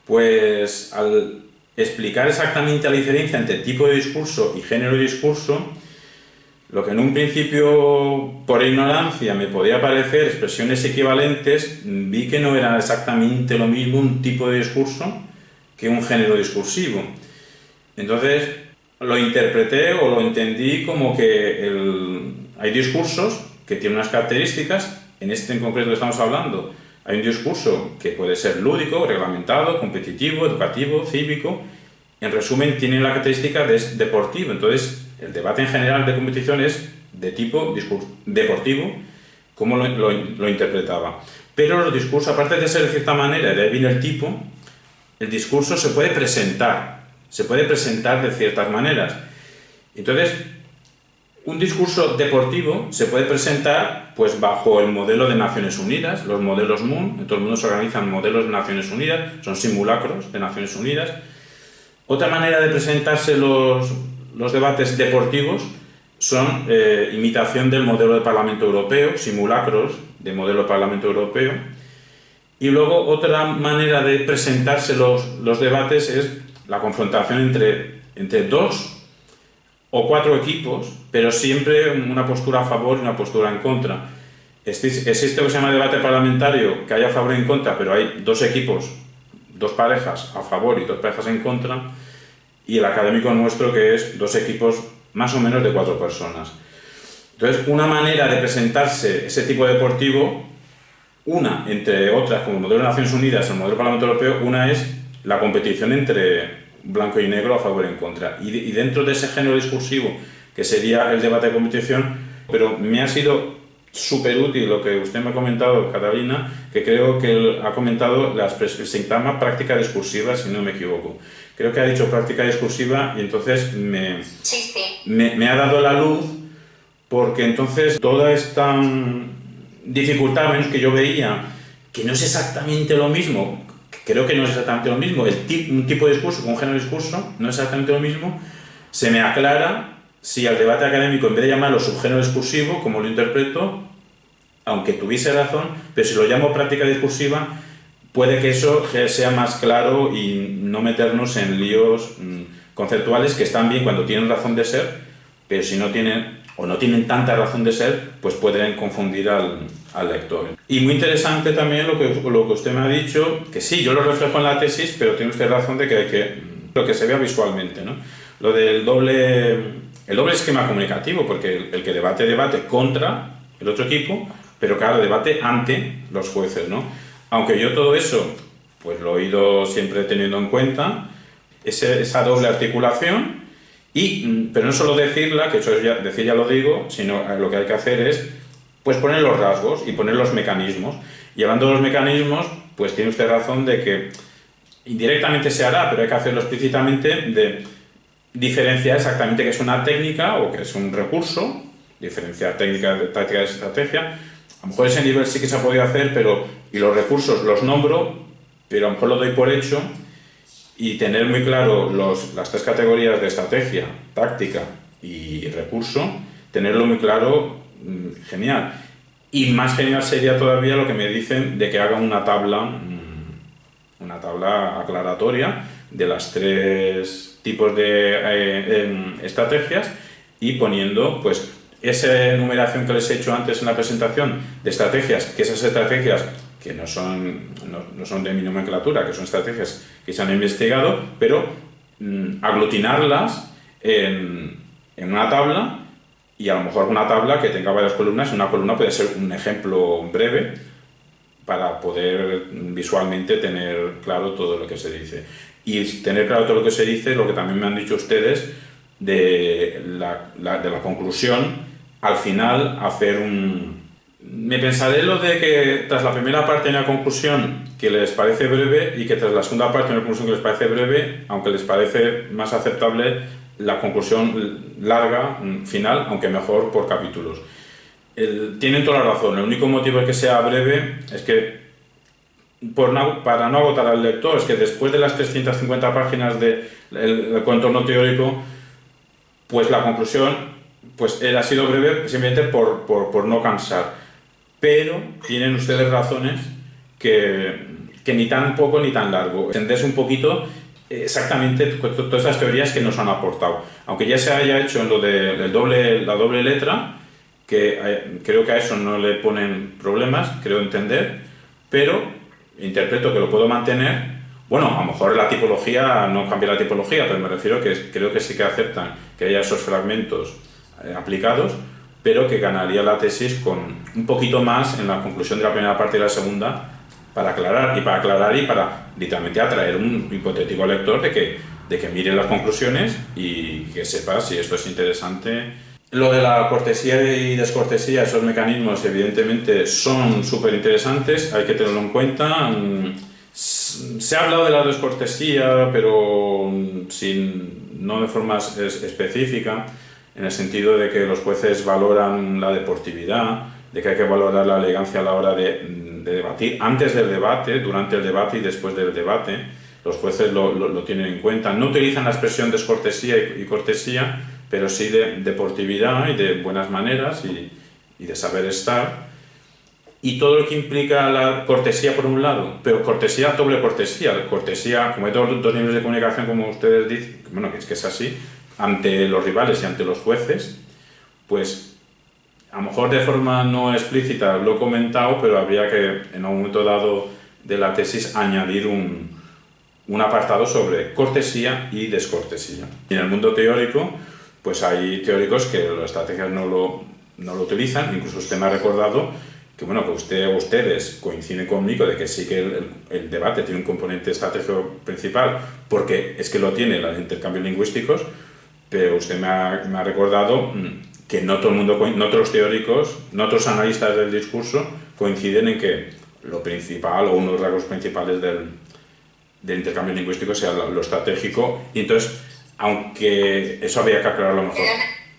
S2: pues al explicar exactamente la diferencia entre tipo de discurso y género de discurso, lo que en un principio, por ignorancia, me podía parecer expresiones equivalentes, vi que no era exactamente lo mismo un tipo de discurso que un género discursivo. Entonces, lo interpreté o lo entendí como que hay discursos que tienen unas características, en concreto que estamos hablando, Hay un discurso que puede ser lúdico, reglamentado, competitivo, educativo, cívico. En resumen, tiene la característica de deportivo. Entonces, el debate en general de competición es de tipo deportivo, como lo interpretaba. Pero los discursos, aparte de ser de cierta manera, de ahí viene el tipo, el discurso se puede presentar de ciertas maneras. Entonces, un discurso deportivo se puede presentar pues bajo el modelo de Naciones Unidas, los modelos MUN. En todo el mundo se organizan modelos de Naciones Unidas, son simulacros de Naciones Unidas. Otra manera de presentarse los debates deportivos son imitación del modelo del Parlamento Europeo, simulacros de modelo del Parlamento Europeo. Y luego otra manera de presentarse los debates es la confrontación entre 2 o 4 equipos, pero siempre una postura a favor y una postura en contra. Existe lo que se llama debate parlamentario, que hay a favor y en contra, pero hay 2 equipos, 2 parejas a favor y 2 parejas en contra, y el académico nuestro, que es 2 equipos más o menos de 4 personas. Entonces, una manera de presentarse ese tipo de deportivo, una, entre otras, como el modelo de Naciones Unidas, el modelo del Parlamento Europeo, una es la competición entre blanco y negro a favor y en contra. Y dentro de ese género discursivo, que sería el debate de competición, pero me ha sido súper útil lo que usted me ha comentado, Catalina, que creo que ha comentado el sintagma práctica discursiva, si no me equivoco. Creo que ha dicho práctica discursiva y entonces me ha dado la luz, porque entonces toda esta dificultad, menos que yo veía, que no es exactamente lo mismo, creo que no es exactamente lo mismo, un tipo de discurso con un género de discurso no es exactamente lo mismo, se me aclara si al debate académico, en vez de llamarlo subgénero discursivo, como lo interpreto, aunque tuviese razón, pero si lo llamo práctica discursiva, puede que eso sea más claro y no meternos en líos conceptuales que están bien cuando tienen razón de ser, pero si no tienen o no tienen tanta razón de ser, pues pueden confundir al lector. Y muy interesante también lo que usted me ha dicho, que sí, yo lo reflejo en la tesis, pero tiene usted razón de que hay que lo que se vea visualmente, ¿no? Lo del el doble esquema comunicativo, porque el que debate contra el otro equipo, pero claro, debate ante los jueces, ¿no? Aunque yo todo eso, pues lo he ido siempre teniendo en cuenta, esa doble articulación, pero no solo decirla, que eso es decir ya lo digo, sino lo que hay que hacer es pues poner los rasgos y poner los mecanismos. Y hablando de los mecanismos, pues tiene usted razón de que indirectamente se hará, pero hay que hacerlo explícitamente, de diferenciar exactamente qué es una técnica o qué es un recurso, diferenciar técnica de táctica de estrategia. A lo mejor ese nivel sí que se ha podido hacer, y los recursos los nombro, pero a lo mejor lo doy por hecho, y tener muy claro las 3 categorías de estrategia, táctica y recurso, tenerlo muy claro, genial. Y más genial sería todavía lo que me dicen de que haga una tabla aclaratoria de las 3 tipos de estrategias, y poniendo pues esa enumeración que les he hecho antes en la presentación de estrategias, que esas estrategias que no son de mi nomenclatura, que son estrategias que se han investigado, pero aglutinarlas en una tabla, y a lo mejor una tabla que tenga varias columnas. Una columna puede ser un ejemplo breve para poder visualmente tener claro todo lo que se dice. Y tener claro todo lo que se dice, lo que también me han dicho ustedes, de la conclusión, al final hacer Me pensaré lo de que tras la primera parte hay una conclusión que les parece breve, y que tras la segunda parte hay una conclusión que les parece breve, aunque les parece más aceptable la conclusión larga, final, aunque mejor por capítulos. Tienen toda la razón. El único motivo de que sea breve es que, para no agotar al lector, es que después de las 350 páginas del contorno teórico, pues la conclusión pues ha sido breve simplemente por no cansar. Pero tienen ustedes razones que ni tan poco ni tan largo. Extenderse un poquito exactamente todas esas teorías que nos han aportado. Aunque ya se haya hecho en lo de la doble letra, que creo que a eso no le ponen problemas, creo entender, pero interpreto que lo puedo mantener. Bueno, a lo mejor la tipología, no cambia la tipología, pero me refiero que creo que sí que aceptan que haya esos fragmentos aplicados, pero que ganaría la tesis con un poquito más en la conclusión de la primera parte y la segunda, para aclarar y para literalmente atraer un hipotético lector de que mire las conclusiones y que sepa si esto es interesante. Lo de la cortesía y descortesía, esos mecanismos evidentemente son súper interesantes, hay que tenerlo en cuenta. Se ha hablado de la descortesía, pero no de forma específica, en el sentido de que los jueces valoran la deportividad, de que hay que valorar la elegancia a la hora de debatir, antes del debate, durante el debate y después del debate. Los jueces lo tienen en cuenta. No utilizan la expresión descortesía y cortesía, pero sí de deportividad y de buenas maneras y de saber estar. Y todo lo que implica la cortesía por un lado, pero cortesía, doble cortesía. Cortesía, como hay dos niveles de comunicación, como ustedes dicen, bueno, que es así, ante los rivales y ante los jueces, pues a lo mejor de forma no explícita lo he comentado, pero habría que en un momento dado de la tesis añadir un apartado sobre cortesía y descortesía. Y en el mundo teórico, pues hay teóricos que las estrategias no lo utilizan. Incluso usted me ha recordado que, bueno, que ustedes coinciden conmigo de que sí que el debate tiene un componente estratégico principal, porque es que lo tiene los intercambios lingüísticos, pero usted me ha recordado que no todo el mundo, no todos los teóricos, no todos los analistas del discurso coinciden en que lo principal o uno de los rasgos principales del intercambio lingüístico sea lo estratégico. Y entonces, aunque eso había que aclararlo mejor.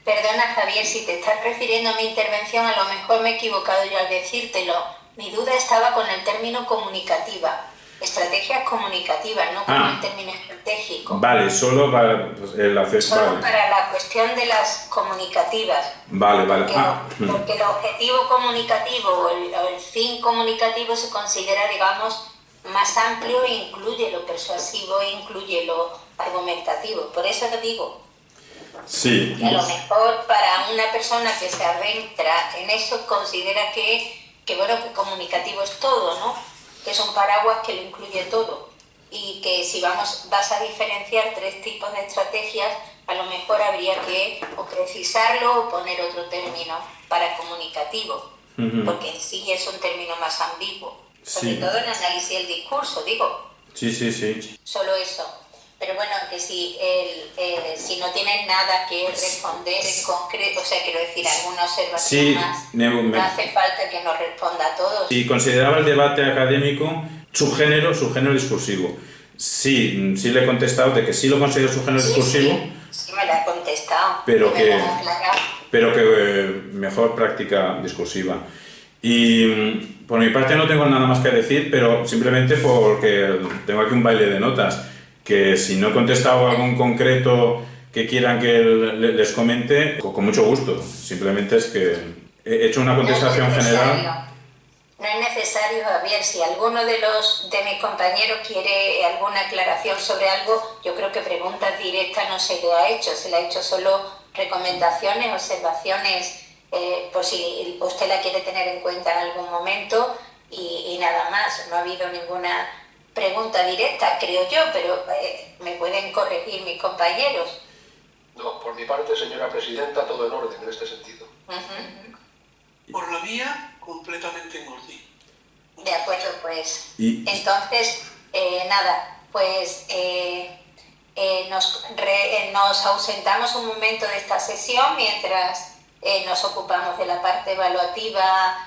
S1: Perdona, Javier, si te estás refiriendo a mi intervención, a lo mejor me he equivocado yo al decírtelo. Mi duda estaba con el término comunicativa. Estrategias comunicativas, no con el término estratégico.
S2: Vale, solo para el acceso.
S1: Solo para la cuestión de las comunicativas.
S2: Vale.
S1: Porque el objetivo comunicativo o el fin comunicativo se considera, digamos, más amplio e incluye lo persuasivo e incluye lo argumentativo. Por eso lo digo.
S2: Sí.
S1: Y a lo mejor para una persona que se adentra en eso considera que comunicativo es todo, ¿no? Que es un paraguas que lo incluye todo. Y que si vas a diferenciar tres tipos de estrategias, a lo mejor habría que o precisarlo o poner otro término para comunicativo. Porque en sí es un término más ambiguo. Sobre todo en análisis del discurso, digo.
S2: Sí.
S1: Solo eso. Pero bueno, que si no tienes nada que responder en concreto, o sea, quiero decir, alguna observación más, no hace falta que nos responda a todos.
S2: Si consideraba el debate académico su género discursivo. Sí le he contestado de que sí lo considero su género discursivo.
S1: Sí, me lo ha contestado.
S2: Pero que mejor práctica discursiva. Y por mi parte no tengo nada más que decir, pero simplemente porque tengo aquí un baile de notas, que si no he contestado algo en concreto que quieran que les comente, con mucho gusto. Simplemente es que he hecho una contestación general.
S1: No es necesario, Javier. Si alguno de mis compañeros quiere alguna aclaración sobre algo, yo creo que preguntas directas no se le ha hecho. Se le ha hecho solo recomendaciones, observaciones, por si usted la quiere tener en cuenta en algún momento y nada más. No ha habido ninguna pregunta directa, creo yo, pero me pueden corregir mis compañeros.
S3: No, por mi parte, señora presidenta, todo en orden en este sentido.
S4: Por la mía, completamente en orden.
S1: De acuerdo, pues. Entonces, nos ausentamos un momento de esta sesión mientras nos ocupamos de la parte evaluativa,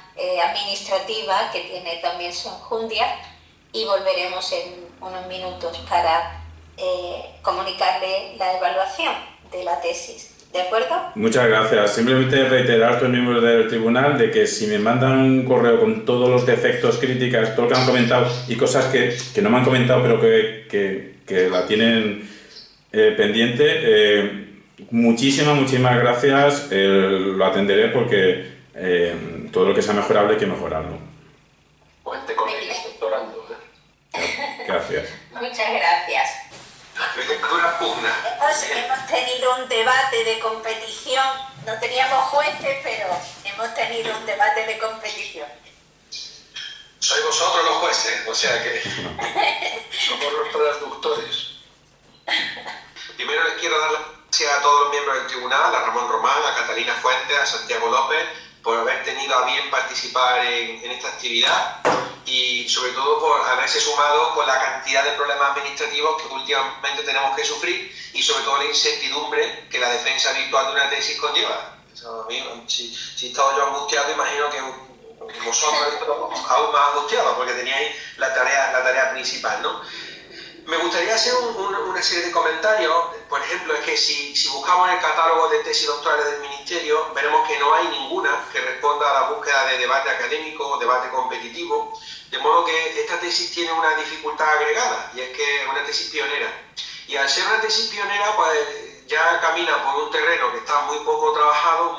S1: administrativa, que tiene también su enjundia, y volveremos en unos minutos para comunicarle la evaluación de la tesis. ¿De acuerdo?
S2: Muchas gracias. Simplemente reiterar a estos miembros del tribunal de que si me mandan un correo con todos los defectos, críticas, todo lo que han comentado y cosas que no me han comentado pero que la tienen pendiente, muchísimas gracias. Lo atenderé porque todo lo que sea mejorable hay que mejorarlo.
S3: Cuente con ello, doctorando.
S2: Gracias.
S1: Muchas gracias. Hemos tenido un debate de competición, no teníamos jueces, pero hemos tenido un debate de competición.
S3: Sois vosotros los jueces, o sea que somos los traductores.
S5: Primero les quiero dar las gracias a todos los miembros del tribunal, a Ramón Román, a Catalina Fuentes, a Santiago López, por haber tenido a bien participar en esta actividad y sobre todo por haberse sumado con la cantidad de problemas administrativos que últimamente tenemos que sufrir y sobre todo la incertidumbre que la defensa virtual de una tesis conlleva. Eso, a mí, si estaba yo angustiado, imagino que vosotros aún más angustiados porque teníais la tarea principal, ¿no? Me gustaría hacer una serie de comentarios. Por ejemplo, es que si buscamos en el catálogo de tesis doctorales del Ministerio, veremos que no hay ninguna que responda a la búsqueda de debate académico, debate competitivo, de modo que esta tesis tiene una dificultad agregada, y es que es una tesis pionera. Y al ser una tesis pionera, pues ya camina por un terreno que está muy poco trabajado,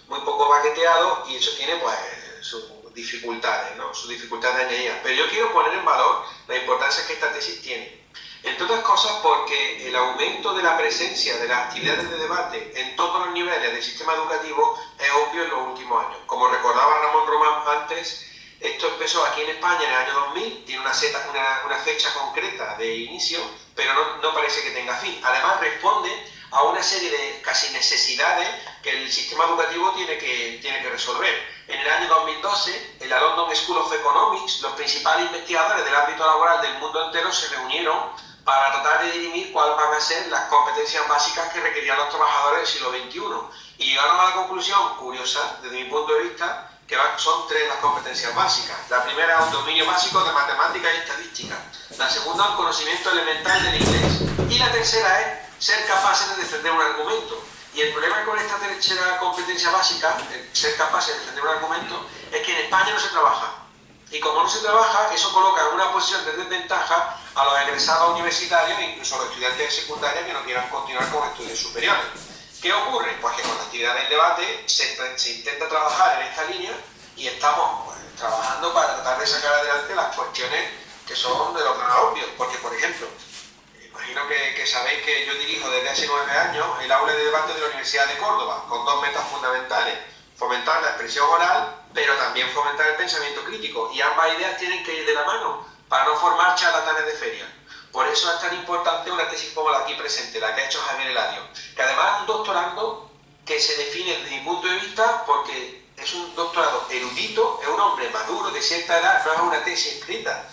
S5: muy poco baqueteado, y eso tiene pues sus dificultades, ¿no? Sus dificultades añadidas. Pero yo quiero poner en valor la importancia que esta tesis tiene. Entre otras cosas porque el aumento de la presencia de las actividades de debate en todos los niveles del sistema educativo es obvio en los últimos años. Como recordaba Ramón Román antes, esto empezó aquí en España en el año 2000, tiene una fecha concreta de inicio, pero no parece que tenga fin. Además responde a una serie de casi necesidades que el sistema educativo tiene que resolver. En el año 2012, en la London School of Economics, los principales investigadores del ámbito laboral del mundo entero se reunieron para tratar de dirimir cuáles van a ser las competencias básicas que requerían los trabajadores del siglo XXI. Y llegaron a la conclusión, curiosa, desde mi punto de vista, que son tres las competencias básicas. La primera es un dominio básico de matemáticas y estadística. La segunda, un conocimiento elemental del inglés. Y la tercera es ser capaces de defender un argumento. Y el problema con esta tercera competencia básica, ser capaces de defender un argumento, es que en España no se trabaja. Y como no se trabaja, eso coloca en una posición de desventaja a los egresados universitarios e incluso a los estudiantes de secundaria que no quieran continuar con estudios superiores. ¿Qué ocurre? Pues que con la actividad del debate se intenta trabajar en esta línea y estamos trabajando para tratar de sacar adelante las cuestiones que son de lo más obvios. Porque, por ejemplo, imagino que sabéis que yo dirijo desde hace 9 años el aula de debate de la Universidad de Córdoba, con dos metas fundamentales: fomentar la expresión oral, pero también fomentar el pensamiento crítico. Y ambas ideas tienen que ir de la mano para no formar charlatanes de feria. Por eso es tan importante una tesis como la aquí presente, la que ha hecho Javier Eladio, que además es un doctorando que se define desde mi punto de vista porque es un doctorado erudito, es un hombre maduro de cierta edad, no es una tesis escrita,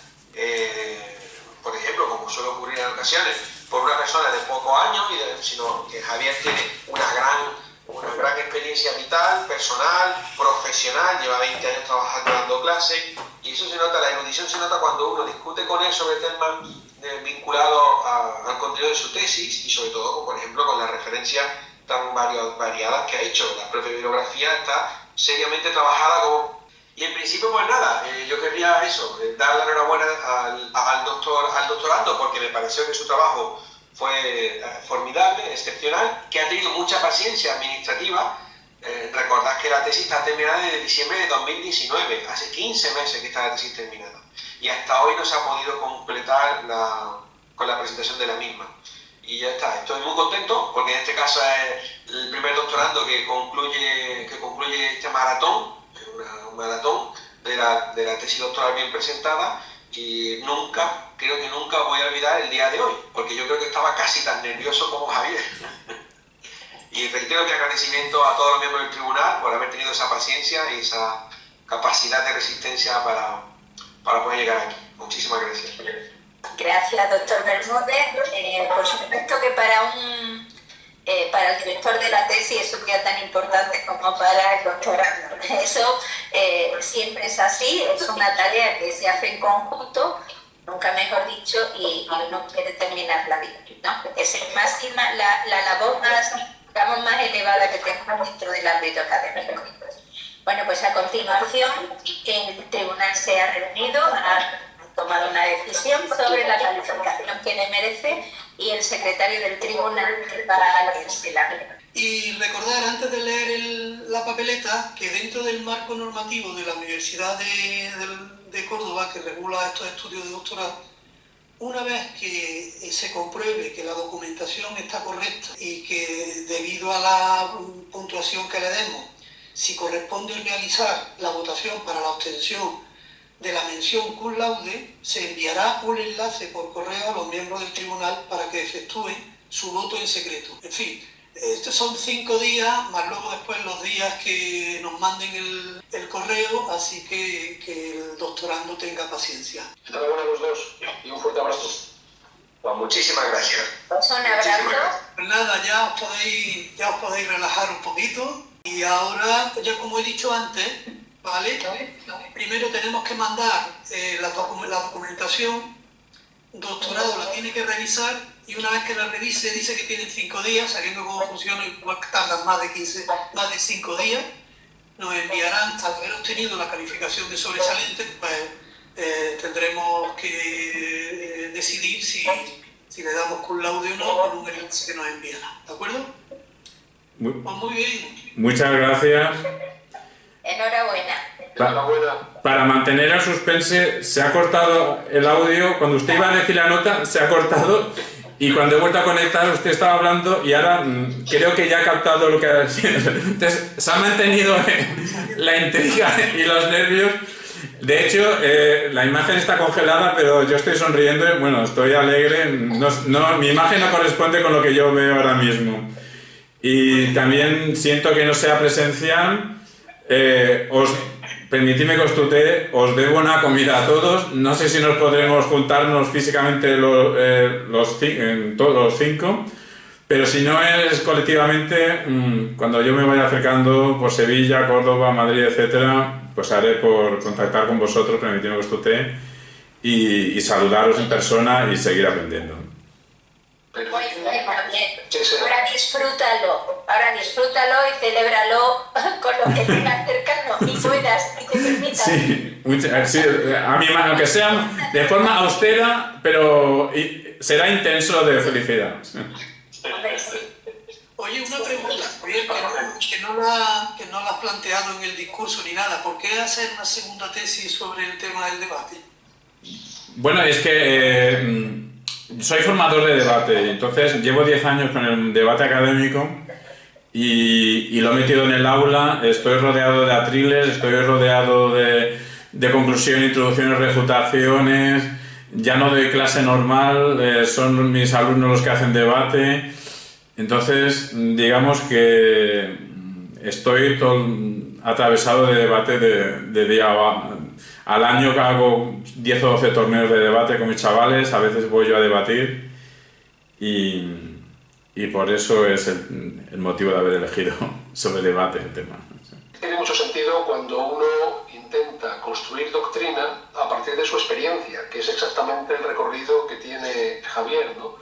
S5: por ejemplo, como suele ocurrir en ocasiones, por una persona de pocos años, sino que Javier tiene una gran experiencia vital, personal, profesional, lleva 20 años trabajando dando clases, y eso se nota, la erudición se nota cuando uno discute con él sobre temas vinculados al contenido de su tesis y sobre todo, por ejemplo, con las referencias tan variadas que ha hecho. La propia bibliografía está seriamente trabajada Y en principio, pues nada, yo querría dar la enhorabuena al doctorando, porque me pareció que su trabajo fue formidable, excepcional, que ha tenido mucha paciencia administrativa. Recordad que la tesis está terminada desde diciembre de 2019, hace 15 meses que está la tesis terminada. Y hasta hoy no se ha podido completar con la presentación de la misma. Y ya está, estoy muy contento porque en este caso es el primer doctorando que concluye este maratón, un maratón de la tesis doctoral bien presentada, y creo que nunca voy a olvidar el día de hoy, porque yo creo que estaba casi tan nervioso como Javier. Y reitero mi agradecimiento a todos los miembros del tribunal por haber tenido esa paciencia y esa capacidad de resistencia para poder llegar aquí. Muchísimas gracias.
S1: Gracias, doctor Bermúdez. Por supuesto que para el director de la tesis es un día tan importante como para el doctorando. Eso siempre es así, es una tarea que se hace en conjunto, nunca mejor dicho, y uno quiere terminarla bien, ¿no? Es la labor más elevada que tenemos dentro del ámbito académico. Bueno, pues a continuación el tribunal se ha reunido, ha tomado una decisión sobre la calificación que le merece y el secretario del tribunal va a leérsela.
S4: Y recordar, antes de leer la papeleta, que dentro del marco normativo de la Universidad de Córdoba, que regula estos estudios de doctorado, una vez que se compruebe que la documentación está correcta y que debido a la puntuación que le demos, si corresponde realizar la votación para la obtención de la mención cum laude, se enviará un enlace por correo a los miembros del tribunal para que efectúen su voto en secreto. En fin, Estos son 5 días, más luego después los días que nos manden el correo, así que el doctorando tenga paciencia.
S3: Enhorabuena a los dos y un fuerte abrazo.
S5: Pues muchísimas gracias.
S1: Pues un abrazo.
S4: Pues nada, ya os podéis relajar un poquito y ahora, ya como he dicho antes, ¿vale? Primero tenemos que mandar la documentación, doctorado la tiene que revisar y una vez que la revise dice que tienen 5 días, sabiendo cómo funciona y tardan más de 5 días, nos enviarán, al haber obtenido la calificación de sobresaliente, pues tendremos que decidir si le damos cum laude o no con un enlace que nos enviará, ¿de acuerdo? Pues muy bien.
S2: Muchas gracias.
S1: Enhorabuena.
S2: Para mantener el suspense, se ha cortado el audio. Cuando usted iba a decir la nota, se ha cortado. Y cuando he vuelto a conectar, usted estaba hablando y ahora creo que ya ha captado lo que ha sido. Entonces, se ha mantenido la intriga y los nervios. De hecho, la imagen está congelada, pero yo estoy sonriendo. Bueno, estoy alegre. Mi imagen no corresponde con lo que yo veo ahora mismo. Y también siento que no sea presencial. Permitidme que os tutee, os debo una comida a todos. No sé si nos podremos juntarnos físicamente todos los 5, pero si no es colectivamente, cuando yo me vaya acercando por Sevilla, Córdoba, Madrid, etcétera, pues haré por contactar con vosotros, permitidme que os tutee, y saludaros en persona y seguir aprendiendo.
S1: Muy bien, también. Ahora disfrútalo y celébralo con lo que tengas cercano y puedas y te permitas.
S2: Sí, a mí, aunque sea de forma austera, pero será intenso de felicidad.
S1: Hombre, sí.
S4: Oye, una pregunta, que no la has planteado en el discurso ni nada. ¿Por qué hacer una segunda tesis sobre el tema del debate?
S2: Bueno, es que soy formador de debate, entonces llevo 10 años con el debate académico y lo he metido en el aula. Estoy rodeado de atriles, estoy rodeado de conclusión, introducciones, refutaciones. Ya no doy clase normal, son mis alumnos los que hacen debate. Entonces, digamos que estoy atravesado de debate de día al año, que hago 10 o 12 torneos de debate con mis chavales. A veces voy yo a debatir y por eso es el motivo de haber elegido sobre debate el tema.
S3: Tiene mucho sentido cuando uno intenta construir doctrina a partir de su experiencia, que es exactamente el recorrido que tiene Javier, ¿no?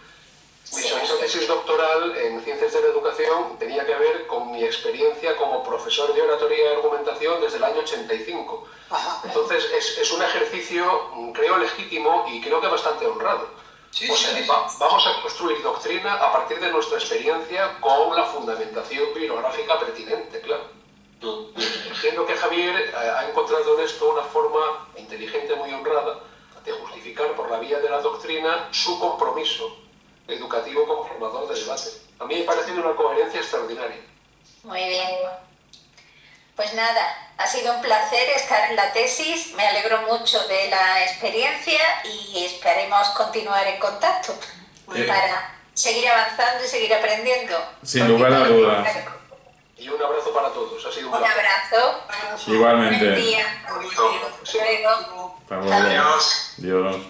S3: Mi segunda tesis doctoral en Ciencias de la Educación tenía que ver con mi experiencia como profesor de oratoria y argumentación desde el año 85. Entonces es un ejercicio, creo, legítimo y creo que bastante honrado. Vamos a construir doctrina a partir de nuestra experiencia con la fundamentación bibliográfica pertinente, claro. Entiendo que Javier ha encontrado en esto una forma inteligente, muy honrada, de justificar por la vía de la doctrina su compromiso educativo como formador de debate. A mí me ha parecido una coherencia extraordinaria.
S1: Muy bien. Pues nada, ha sido un placer estar en la tesis, me alegro mucho de la experiencia y esperemos continuar en contacto para seguir avanzando y seguir aprendiendo.
S2: Sin lugar a dudas.
S3: Y un abrazo para todos, ha sido un
S1: placer. Un abrazo.
S2: Igualmente.
S1: Buen día. Hasta luego.
S2: Adiós.